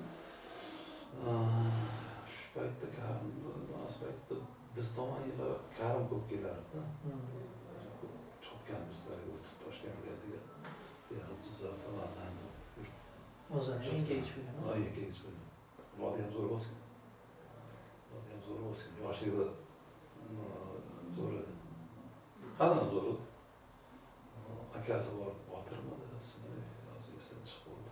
shu paytda biz tomon yillar Karim ko'p kelardi. Akkamizlarga o'tib Toshkentga degan yaqin Jizzax Samarqand O'zini yangi yetishmagan. yangi yetishmagan. Vodiy ham zo'r bo'lsin. Vodiy ham zo'r bo'lsin. Yoshligida zo'r edi. Hozir ham zo'r edi. Akasi bor, Botirmi ismi hozir esdan chiqib qoldi.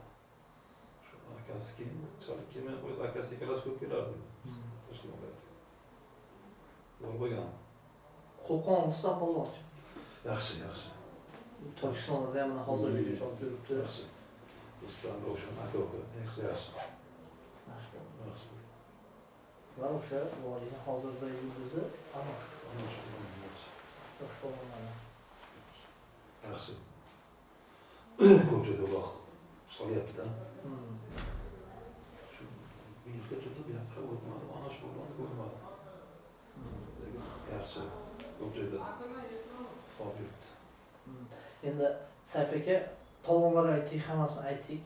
Shu akasi keyin chiqib kelmay qo'ydi. Akasi ikkalasi ko'p kelardi. Toshkentga. Zo'r bo'lgan. Qo'qon Rustam Polvonchi. Yaxshi, yaxshi. Tojikistonda ham mana hozir video olib yuribdi. Yaxshi. Rustam Ravshan aka-uka. Yaxshi, yaxshi. Yaxshi. Va o'sha vodiyni hozirda yulduzi ana shu yosh polvonlar. Yaxshi. Ko'p joyda vaqt solyapti-da. Shu bir yilga juda bu yoqqa o'tmadim. Ana shu polvonni ko'rmadim. Lekin yaxshi. Ko'p joyda solib yuribdi. Endi Sayf aka polvonlar aytdik, hammasini aytdik.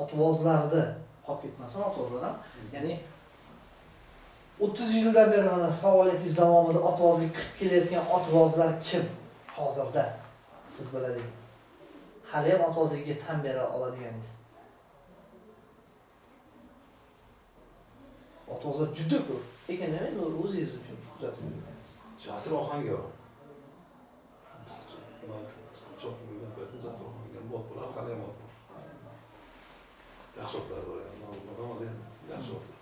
Otvozlarni qolib ketmasin, otvozlar ham. Ya'ni 30 yildan beri mana faoliyatingiz davomida otvozlik qilib kelayotgan otvozlar kim hozirda? Siz biladigan. Hali ham otvozligiga tan bera oladiganingiz. Otvozlar juda ko'p. Lekin nima o'zingiz uchun kuzatib yurgansiz? Jasur Ohangar. Çok büyük bir Jasur Ohangar. Botlar hali ham bor. Yaxshi otlar bor. Ama değil. Yaxshi otlar.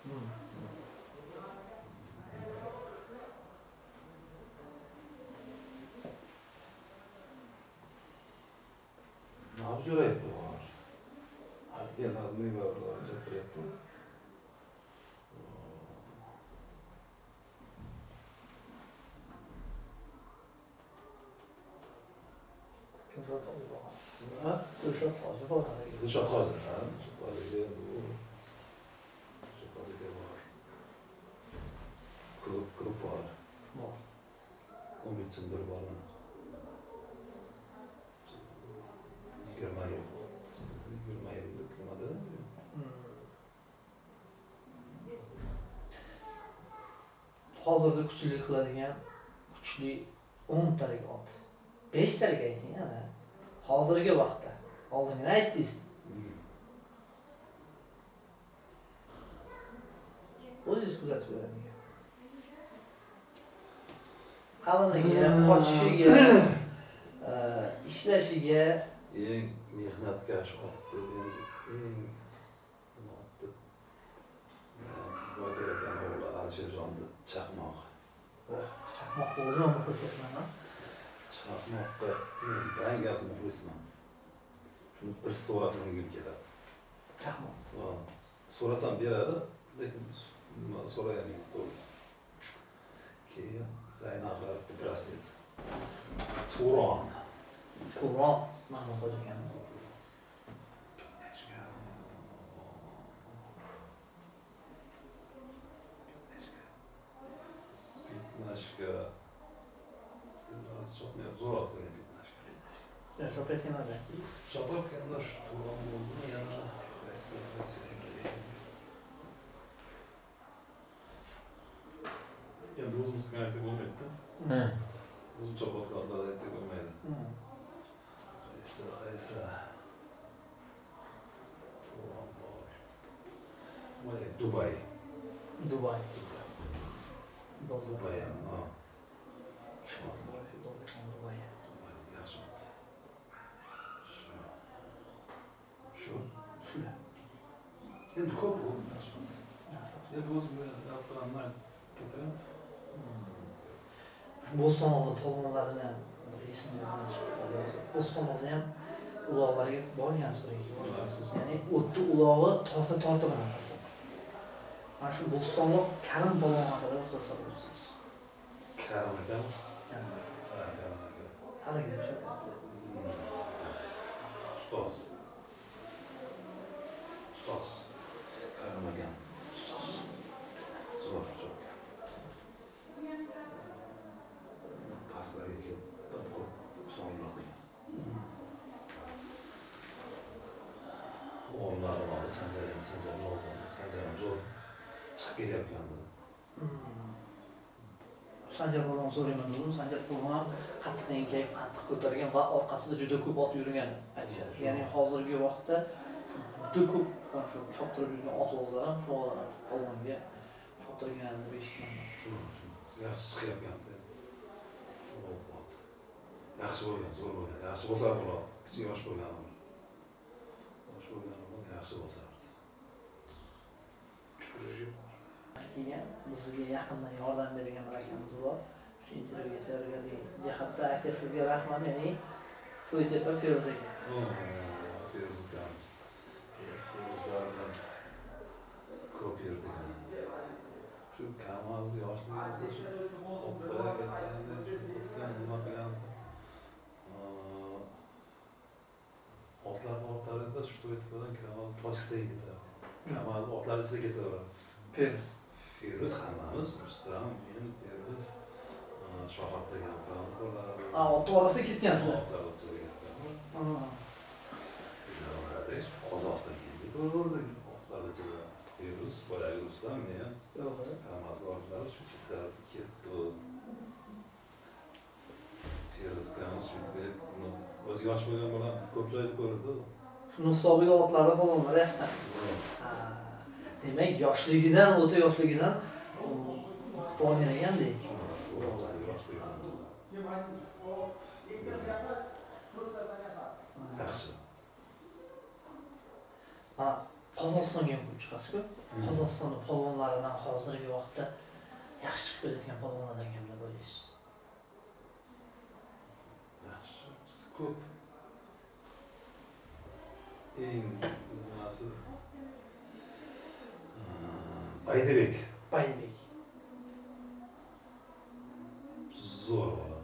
Jo'rayevdi bor. Men hozir nima bor, gapiryapti. Dilshod hozir bor. Dilshod hozir, ha? Hozirga bu hozirga bor. Ko'p bor. Bor. Umid Sindir bor. 20 yil bitilmadi. Hozirda kuchli qiladigan kuchli 10 talik ot. 5 talik ayting ana. Hozirgi vaqtda. Oldingi aytdingiz. O'zingiz kuzatib beradigan. Qaliniga, qochishiga, ishlashiga Eng mehnatkash otdi, eng otdi. Botir akam o'g'li Alisherjonni chaqmoq. Chaqmoqqa o'zim ham ko'rsatman. Chaqmoqqa men dangab muxlisman. Shuni bir so'rab mingim keladi. Chaqmoq. So'rasam beradi, lekin so'rayolmayman to'g'risi. Keyin Zaynablar Braslet. Turon. Mahmud Hojigan. Bitnashga zo'r ot qo'ygan Bitnashga. Shopetganada. Shopetganda shu Turon bo'ldi, yana qaysi endi o'zimizga aytsak bo'lmaydi-da. O'zim chopotganlar aytsak bo'lmaydi. Qaysi Turon bor. Dubay. Dubay. Dubay ham, ha. Dubay. Yaxshi ot. Shu. Endi ko'p bo'ldi yaxshi ot. Endi o'zimga gapirganman ketayapti. Bo'stonli polvonlarini ham esimizdan chiqib qoldi. Bo'stonli ham uloqlarga borgansiz. Ya'ni o'tni ulog'i torta bilan qilsin. Mana shu Bo'stonli Karim polvon haqida to'xtalib o'tsangiz. Karim akam? Haligacha. Ustoz. Karim akam. Zo'r. Pastlarga kelib, ko'p sonlar qilgan. O'g'illari bor, Sanjar zo'r chiqib kelyapgandi. Sanjar polvon so'rayman dedim. Sanjar polvon ham qattiq enkayib, qattiq ko'targan va orqasida juda ko'p ot yurgan aytishadi. Ya'ni hozirgi vaqtda juda ko'p shu choptirib yurgan ot o'zlari ham shu polvonga choptirgan deb eshitganman. Yaxshi chiqyapgandi. Yaxshi bo'lgan, zo'r bo'lgan. Yaxshi bo'lsa bo'lar. Kichik yosh bo'lgan. Yosh bo'lgan yaxshi bo'lsa. Chukurishi Keyin bizga yaqindan yordam bergan bir akamiz bor. Shu intervyuga tayyorgarlik jihatda aka sizga rahmat, ya'ni To'ytepa Feroz aka. Feroz ukamiz. Ferozlardan ko'p yurdik. Shu Kamaz yoshligimizda shu oppaga aytganda shu o'tgan nima qilganmiz. Otlarida shu To'ytepadan Kamaz Tojikistonga ketadi. Kamaz otlar ichida ketaveradi. Feroz hammamiz, Rustam, men, Feroz, Shohat degan ukamiz borlar. Ot orasiga ketgansizlar. Otlar o'tiriga ketganmiz. Qozog'istonga keldik. To'g'ri, otlar ichida Feroz, boyagi Rustam, men, Kamaz borlar, shu ketdi. Feroz ukamiz shu o'zi yosh bo'lgan bola ko'p joyda ko'rdi. Shuni hisobiga otlarni polvonlar yaxshi. Demak, yoshligidan, o'ta yoshligidan o'ynagandek. Yaxshi. Qozog'istonga ham ko'p chiqasiz-ku. Qozog'istonning polvonlaridan hozirgi vaqtda yaxshi chiqib kelayotgan polvonlardan kimlar bo'laysiz? Yaxshi. Ko'p. Eng nimasi Baydibek. Zo'r bola.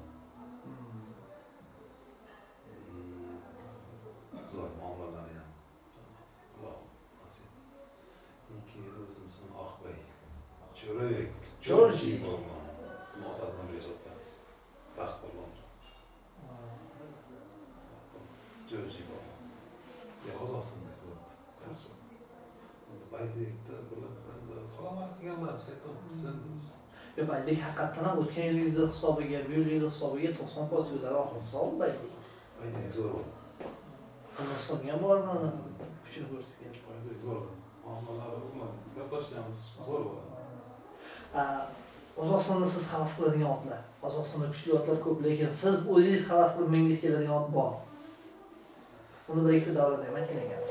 Zo'r muomalalari ham. Alloh nasib. Ikki o'zini ismi Oqbay. Jo'rabek. Bo'lgan. Otasidan bezotganmiz. Baxt bo'lgan. Jo'rji bo'lgan. Qozog'istonda ko'p. Yaxshi. Baydibekda bular salom qilganlar, aytamiz. Yo'q, Baydibek haqiqatan ham o'tgan yilgi hisobiga, bu yilgi hisobiga 90% yo'llar oxirgi soldi Baydibek. Baydibek zo'r bo'ldi. Qozog'istonga ham bormadi. Shuni ko'rsatgan. Baydibek zo'r bo'ldi. Muomalalari bilan gaplashganmiz, zo'r bo'ldi. Qozog'istonda siz havas qiladigan otlar, Qozog'istonda kuchli otlar ko'p, lekin siz o'zingiz havas qilib mingiz keladigan ot bor. Uni bir ikkita davlatda ham aytgan ekan.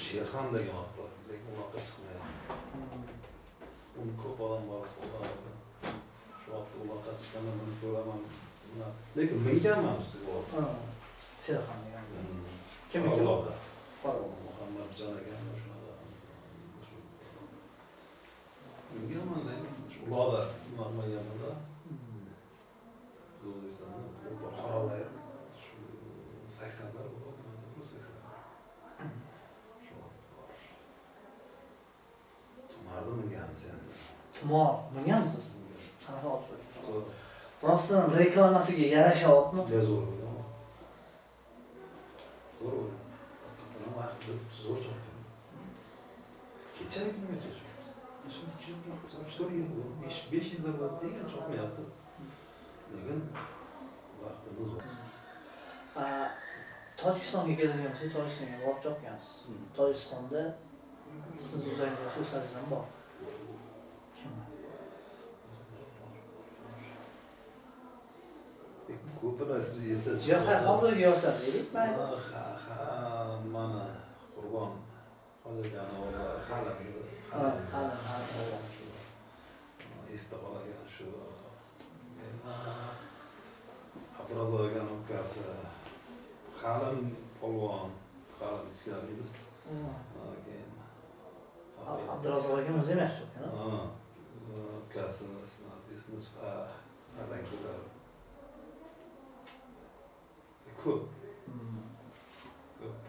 Sherxon degan ot bor, lekin uloqqa chiqmaydi. Uni ko'p odam bor, hisoblanadi. Shu otni uloqqa chiqqanda men ko'raman. Lekin minganman ustiga ot. Sherxon degan. Kim uloqda? Muhammadjon ekan shunaqa. Minganman, lekin shu uloqda nima qilmaganman-da. O'zbekistonda Qorabay 80lar bo'ladi, 80. Tumarda minganmiz endi. Tumor, minganmisiz? Qanaqa ot bu? Rostdan reklamasiga yarasha otmi? Zo'r bo'lgan. Zo'r bo'lgan. Buni vaqtida zo'r chopgan. Kechagi kunga chopamiz. Shu 5 yillar bo'ldi degan chopmayapti. Lekin vaqtida zo'r. Tojikistonga keladigan bo'lsak, Tojikistonga borib chopgansiz. Tojikistonda siz uzaygan do'stlaringiz ham bor. Kimlar? Ko'pini ismini eslatib. Yo'q, hozirgi yoshlar deylik. Mana Qurbon hozirgani o'g'li Halim. Esda qolgan shu. Abdurazzoq degan ukasi Halim polvon, Halim iskanimiz. Keyin Abdurazzoq aka o'zi ham yaxshi ekan. Ukasini ismini qayerdan keladi? Ko'p.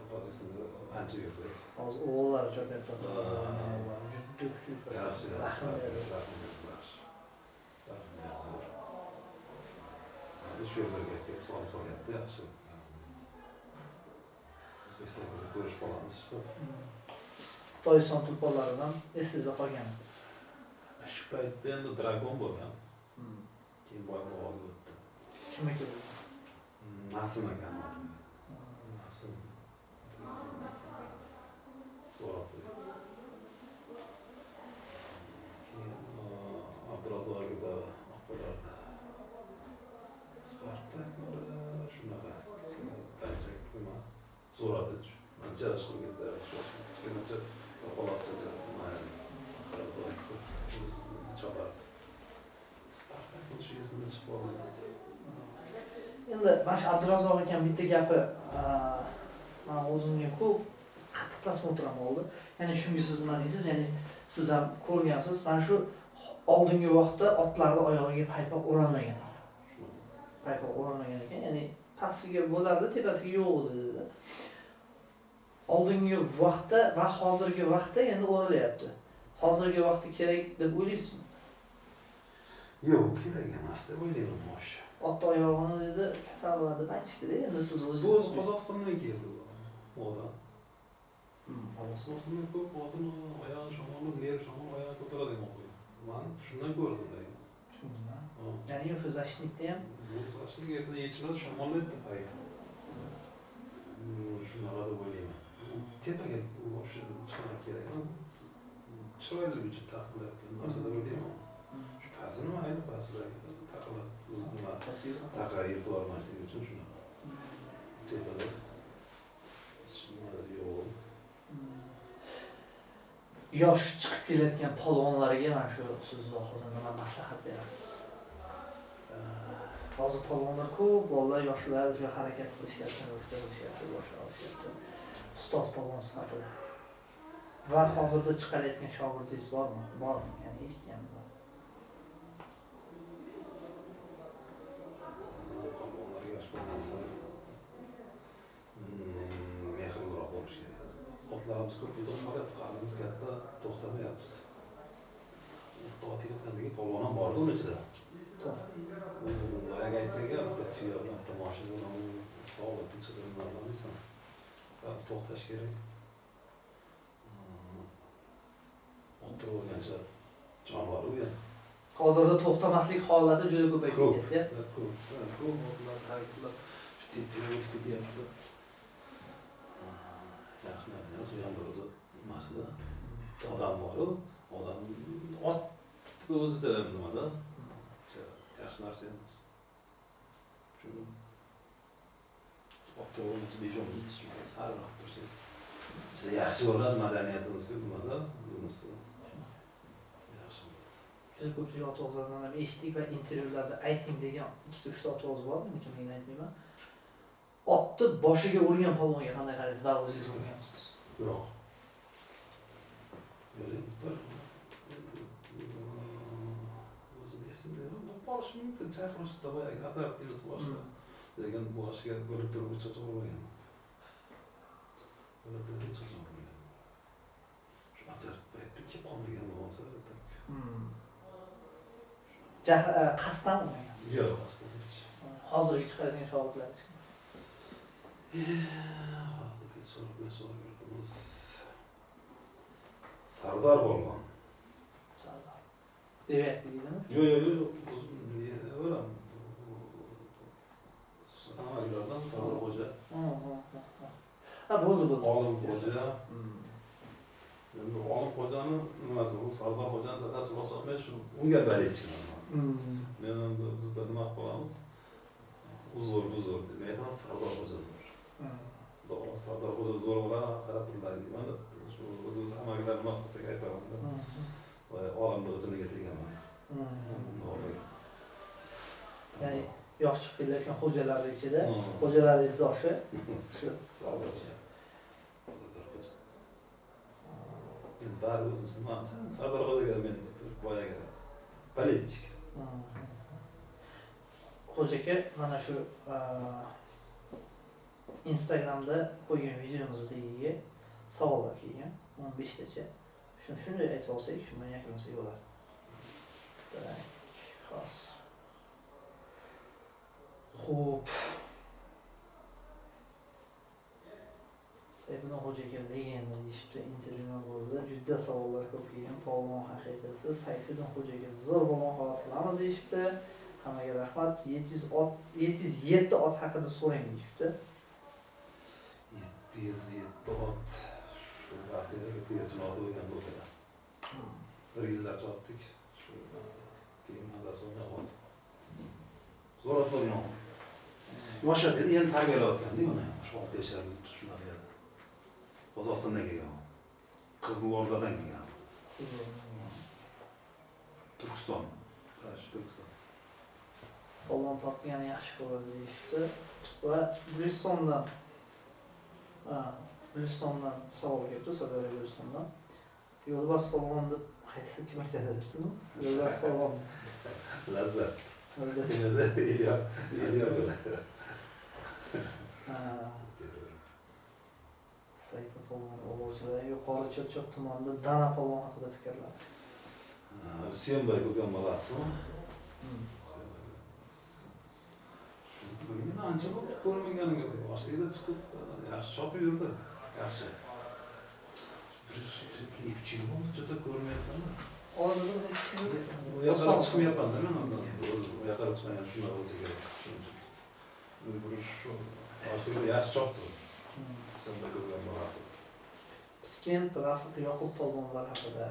Tojikistonda ancha yurdi. Hozir o'g'illar chopyapti. Juda kuchli. Yaxshi. Shu yerlarga kelib solyapti, yaxshi. O'zbekistonda ko'rish qolamiz. Tojikiston tulponlaridan esingizda qolgan. Shu paytda endi Dragon bo'lgan. Keyin Boyqo'g'onga o'tdi. Kim ekan? Nasim ekan otimi. Nasim. So'rab qo'ydi. Keyin Abdurazorda opalarda Spartakmi shunaqa kichkina tanchak nima so'radi. Ancha chiqib ketdi. Kichkinacha yo'qolaqcha mayli. O'zini chopardi. Spartak shu esimda chiqib qoldi. Endi mana shu Abdurazzoq ekan bitta gapi men o'zimga ko'p qattiq prasmotram oldi. Ya'ni shunga siz nima deysiz? Ya'ni siz ham ko'rgansiz, mana shu oldingi vaqtda otlarning oyog'iga paypoq o'ralmagan. Paypoq o'ralmagan ekan. Ya'ni pastiga bo'lardi, tepasiga yo'q edi dedi. Oldingi vaqtda va hozirgi vaqtda endi o'ralyapti. Hozirgi vaqtda kerak deb o'ylaysizmi? Yo'q, kerak emas deb o'ylayman mosh. Ot oyog'ini dedi kasal bo'ladi deb aytishdi-da. Endi siz Bu o'zingiz o'zi Qozog'istondan keldi bu odam. Qozog'istonda ko'p odam oyog'i shamolib, neri shamol oyog'i ko'taradigan qo'ydi. Men shundan ko'rdim deyman. Tushundingmi? Ya'ni o'sha zashnikda ham Bu zashnik ertaga yechiladi, shamollaydi pay. Shunaqa deb o'ylayman. Tepaga o'sha chiqana kerak. Chiroyli uchun taqilayotgan narsa deb o'ylayman. Shu pasi nima ayni pasidagi taqilib o'zini taqa yirtib olmaslik uchun shunaqa. Tepada yo'q. yosh chiqib kelayotgan polvonlarga mana shu siz zohirdan nima maslahat berasiz? Hozir polvonlar ko'p, bolalar, yoshlar o'sha harakat qilishyapti, boshlashyapti. Ustoz polvon sifatida. Va hozirda chiqarayotgan shogirdingiz bormi? Bormi? Ya'ni eshitganmi? Polvonlarga yosh bo'lmasa mehrliroq bo'lish kerak. Otlarimiz ko'p yil o'tmayapti, qarnimiz katta, to'xtamayapmiz. To'xtayotgandagi polvon ham bordi uni ichida. Boyaga aytganga bitta tuya bilan bitta mashina bilan sog'liqni chiqarmaysan. Sal to'xtash kerak. O'tirib o'rgancha jonivor u ham. Hozirda to'xtamaslik holati juda ko'payib ketyapti. Ko'p otlar ta'kidlab shu tepaga o'tib ketyapti. Yaxshi narsa, u ham bir nimasida odam bor-ku, odam ot o'zida nimada yaxshi narsa emas. Shuni otda o'rnatib bejomlik sarroq tursa. Bizda yaxshi bo'ladi madaniyatimizga nimada o'zimiz yaxshi bo'ladi. Juda ko'pchilik ot-o'g'izlardan ham eshitdik va intervyularda ayting degan ikkita uchta ot-o'g'iz bor, men kimligini aytmayman. Otni boshiga urgan polvonga qanday qaraysiz va o'zingiz urgansiz? Yo'q. O'zim esimda yo'q. Borish mumkin, chaqirishda boyagi azart deymiz boshqa. Lekin boshiga bo'lib turib uch cho'chqa urmagan. Ularda hech qachon urmagan. Shu azart paytda kelib qolmagan bo'lsa, qasddan urmagan. yo'q, qasddan hech. Hozirgi chiqaradigan shogirdlaringiz. Hozirgi shogirdimiz Sardor bo'lgan. Sardor. Devyapti deydimi? Yo'q, o'zim o'ram. Amallardan Sardor Xo'ja. Ha, bo'ldi. Olim Xo'ja. Endi Olim Xo'jani nimasi bu Sardor Xo'jani dadasi hisoblamay shu unga balechchiman. Men endi bizda nima qilamiz? Uzr demaydi, Sardor Xo'ja zo'r. Sardor Xo'ja zo'r bo'ladi, qarab turadi deyman. Shu o'zimiz amallar nima qilsak aytaman. Va olimning jiniga tegaman. Ya'ni yosh chiqib kelayotgan xo'jalar ichida, xo'jalar izdoshi shu Sardor Xo'ja. Endi bari o'zimiz nimamiz? Sardor Xo'jaga men boyaga balechchik. Xo'jaka mana shu Instagramda qo'ygan videomiz tagiga savollar kelgan, 15 tacha. Shunday aytib olsak, shu bilan yakunlasak bo'ladi. Xos. Xo'p. Sayfiddin xo'jaga legenda deyishibdi, intervyu bo'ldi. Juda savollar ko'p kelgan. Polvon haqiqati Sayfiddin xo'jaga zo'r bo'lgan havas qilamiz deyishibdi. Hammaga rahmat. 707 ot haqida so'rang deyishibdi. 707 ot. Shu vaqtda tezroq bo'lgan bo'ldi. Bir yillar chopdik. Shu keyin mazasi bo'lgan. Zo'r ot bo'lgan. Yoshlar dedi, endi tarbiyalayotganda uni shu 6 yoshlarni shunaqa edi. Qozog'istondan kelgan. Qizilordadan kelgan. Turkiston. Turkiston. Polvon topgani yaxshi ko'radi deyishdi va Gulistondan savol kelibdi, Sirdaryo Gulistondan. Yo'lbars polvon deb qaysi kim aytadi debdimi? Yo'lbars polvon. Lazzat. Sayfiddin polvon o'g'ilchilar yuqori Chirchiq tumanida Dana polvon haqida fikrlar. Senbay bo'lgan bolasimi? Bugün ancha bo'lib ko'rmaganiga boshida chiqib yaxshi chopib yurdi. Yaxshi. 2 yil bo'ldi juda ko'rmayapman. Bu yoqqa chiqmayapman men undan. Bu yoqqa chiqmagan shunday bo'lsa kerak. Boshida yaxshi chopdi. Senbay bo'lgan bolasi. Piskent Rafiq Yoqub polvonlar haqida.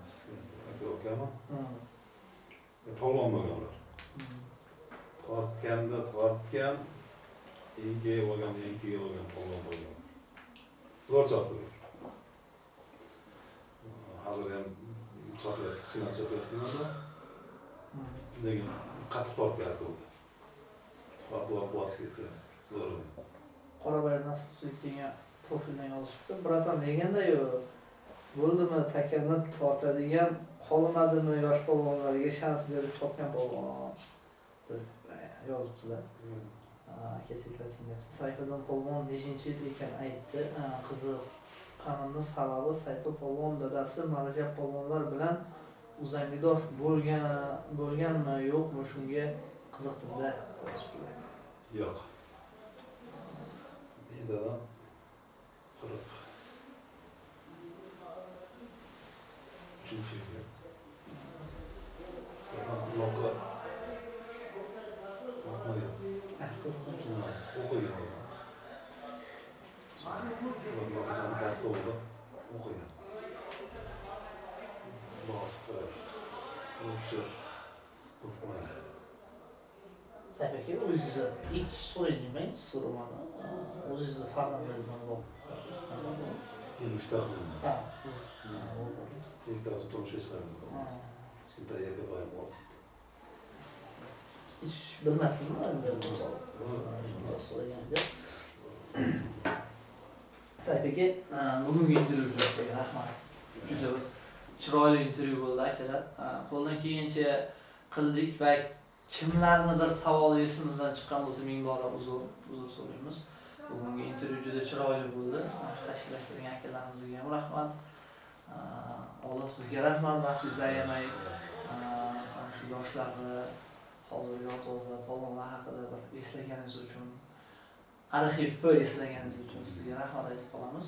Piskent aka-ukami? Polvon bo'lganlar. Tortgan, keyingi bo'lgan polvon bo'lgan. Zo'r chopdi. Hozir ham chopyapti, sinasi chopyapti. Lekin qattiq tortgan bo'ldi. Tortib bosib ketdi. Zo'r. Qorabayir Nasibov degan profildan yozishibdi. Birotam legenda-yu. Bo'ldimi takani tortadigan, qolmadimi yosh polvonlarga shans berib chopgan polvon deb yozibdilar. Kesiklar tinglayapti. Sayfiddin polvon nechinchi yil ekan aytdi. Qiziq. Qanimni sababi Sayfiddin polvon dadasi Marajab polvonlar bilan uzangidosh bo'lganmi, yo'qmi shunga qiziqdim-da. Yo'q. Men dadam 43-yilga. Uloqlar qiziqmagan. O'qigan. Zo'rlardan katta bo'ldi. O'qigan. O'sha qiziqmagan. Sayfiddin aka o'zingizni hech so'raydingmi? So'ramadi. O'zingizni farzandlaringizni bor. Men 3 ta qizim bor. Ha. Ikkitasi turmushga chiqardim. Kichkina yerga qo'yib oldim. Hiç bilmezsiniz mi? So'raganda. Sayfiddin aka, bugungi intervyu uchun sizga rahmat. Juda chiroyli intervyu bo'ldi akalar. Qo'ldan kelgancha qildik va kimlarnidir savoli esimizdan chiqqan bo'lsa ming bora uzr so'raymiz. Bugungi intervyu juda chiroyli bo'ldi. Tashkillashtirgan akalarimizga ham rahmat. Alloh sizga rahmat, vaqtingizni ayamay shu yoshlarni hozirgi ota-onalar polvonlar haqida bir eslaganingiz uchun, arxivni eslaganingiz uchun sizga rahmat aytib qolamiz.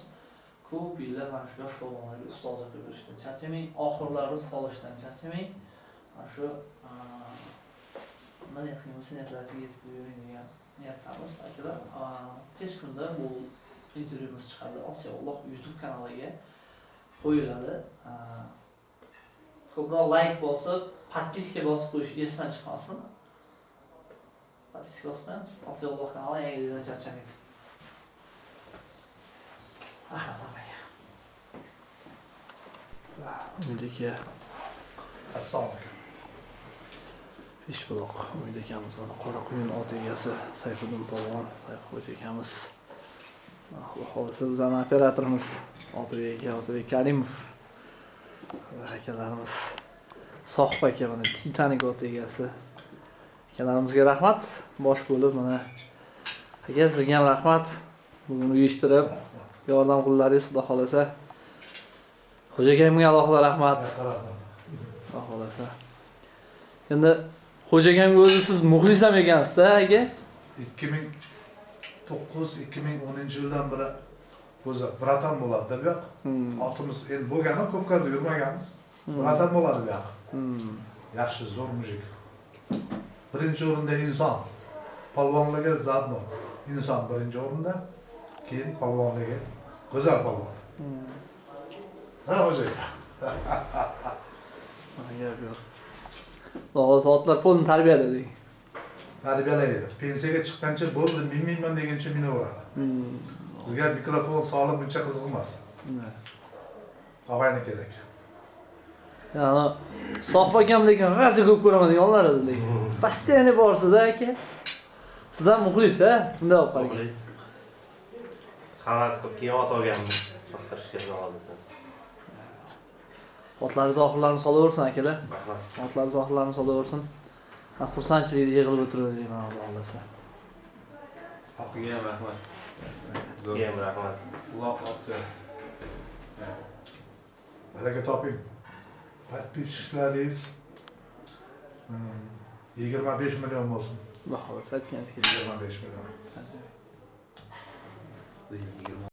Ko'p yillar mana shu yosh polvonlarga ustozlik qilib berishdan charchamang, oxirlari solishdan charchamang. Mana shu nima qilmoqchi niyatlaringizga yetib yuring degan niyatdamiz akalar. Tez kunda bu intervyumiz chiqadi. Osiyoulloh YouTube kanaliga qo'yiladi. Ko'proq like bosib, podpiska bosib qo'yish esdan chiqmasin. Podpiska bosib qo'yamiz. Osiyoulloh kanali yangidan charchamaydi. Rahmat aka. Umid aka. Assalomu alaykum. Ishbuloq Umid akamiz va Qoraqo'yin ot egasi Sayfiddin polvon Sayfiddin akamiz. Xudo xolisa bizning operatorimiz Otabek Karimov. Akalarimiz Sohib aka mana Titanik ot egasi. Akalarimizga rahmat. Bosh bo'lib mana aka sizga ham rahmat. Bugun uyushtirib yordam qildilaringiz, xudo xolisa. Xo'jakamga alohida rahmat. Xudo xolisa. Endi Xo'jakamga o'zi siz muxlis ham ekansiz-da aka? 2009-2010 yildan beri o'zi bratan bo'ladi bu yoq. Otimiz endi bo'lgani ko'pkarda yurmaganmiz. Bratan bo'ladi bu yoq. Yaxshi, zo'r mujik. Birinchi o'rinda inson. Polvonlarga zadno. Inson birinchi o'rinda, keyin polvonlarga go'zal polvon. Ha, xo'jay. Xudo soatlar polni tarbiyaladik. Tarbiyalaydi. Pensiyaga chiqqancha bo'ldi, minmayman degancha minaveradi. Bizga mikrofon solib buncha qiziq emas. Og'ayni kezak. Yani sohib akam lekin g'azi ko'p ko'raman deganlar edi. Постоянно borsiz-da aka. Siz ham muxlis-a? Bunday olib qarang. Muxlis. Havas qilib keyin ot olganmiz. Chaqirishga zo'rlasin. Otlarni zohirlarini solaversin akalar. Rahmat. Otlarni zohirlarini solaversin. Xursandchilikda yig'ilib o'tiraverman Xudo xolasa. Haqiga ham rahmat. Keyin rahmat. Alloh ossin. Baraka toping. Подписчиklaringiz 25 million bo'lsin. Xudo xolasa aytganingiz keldi. 25 million.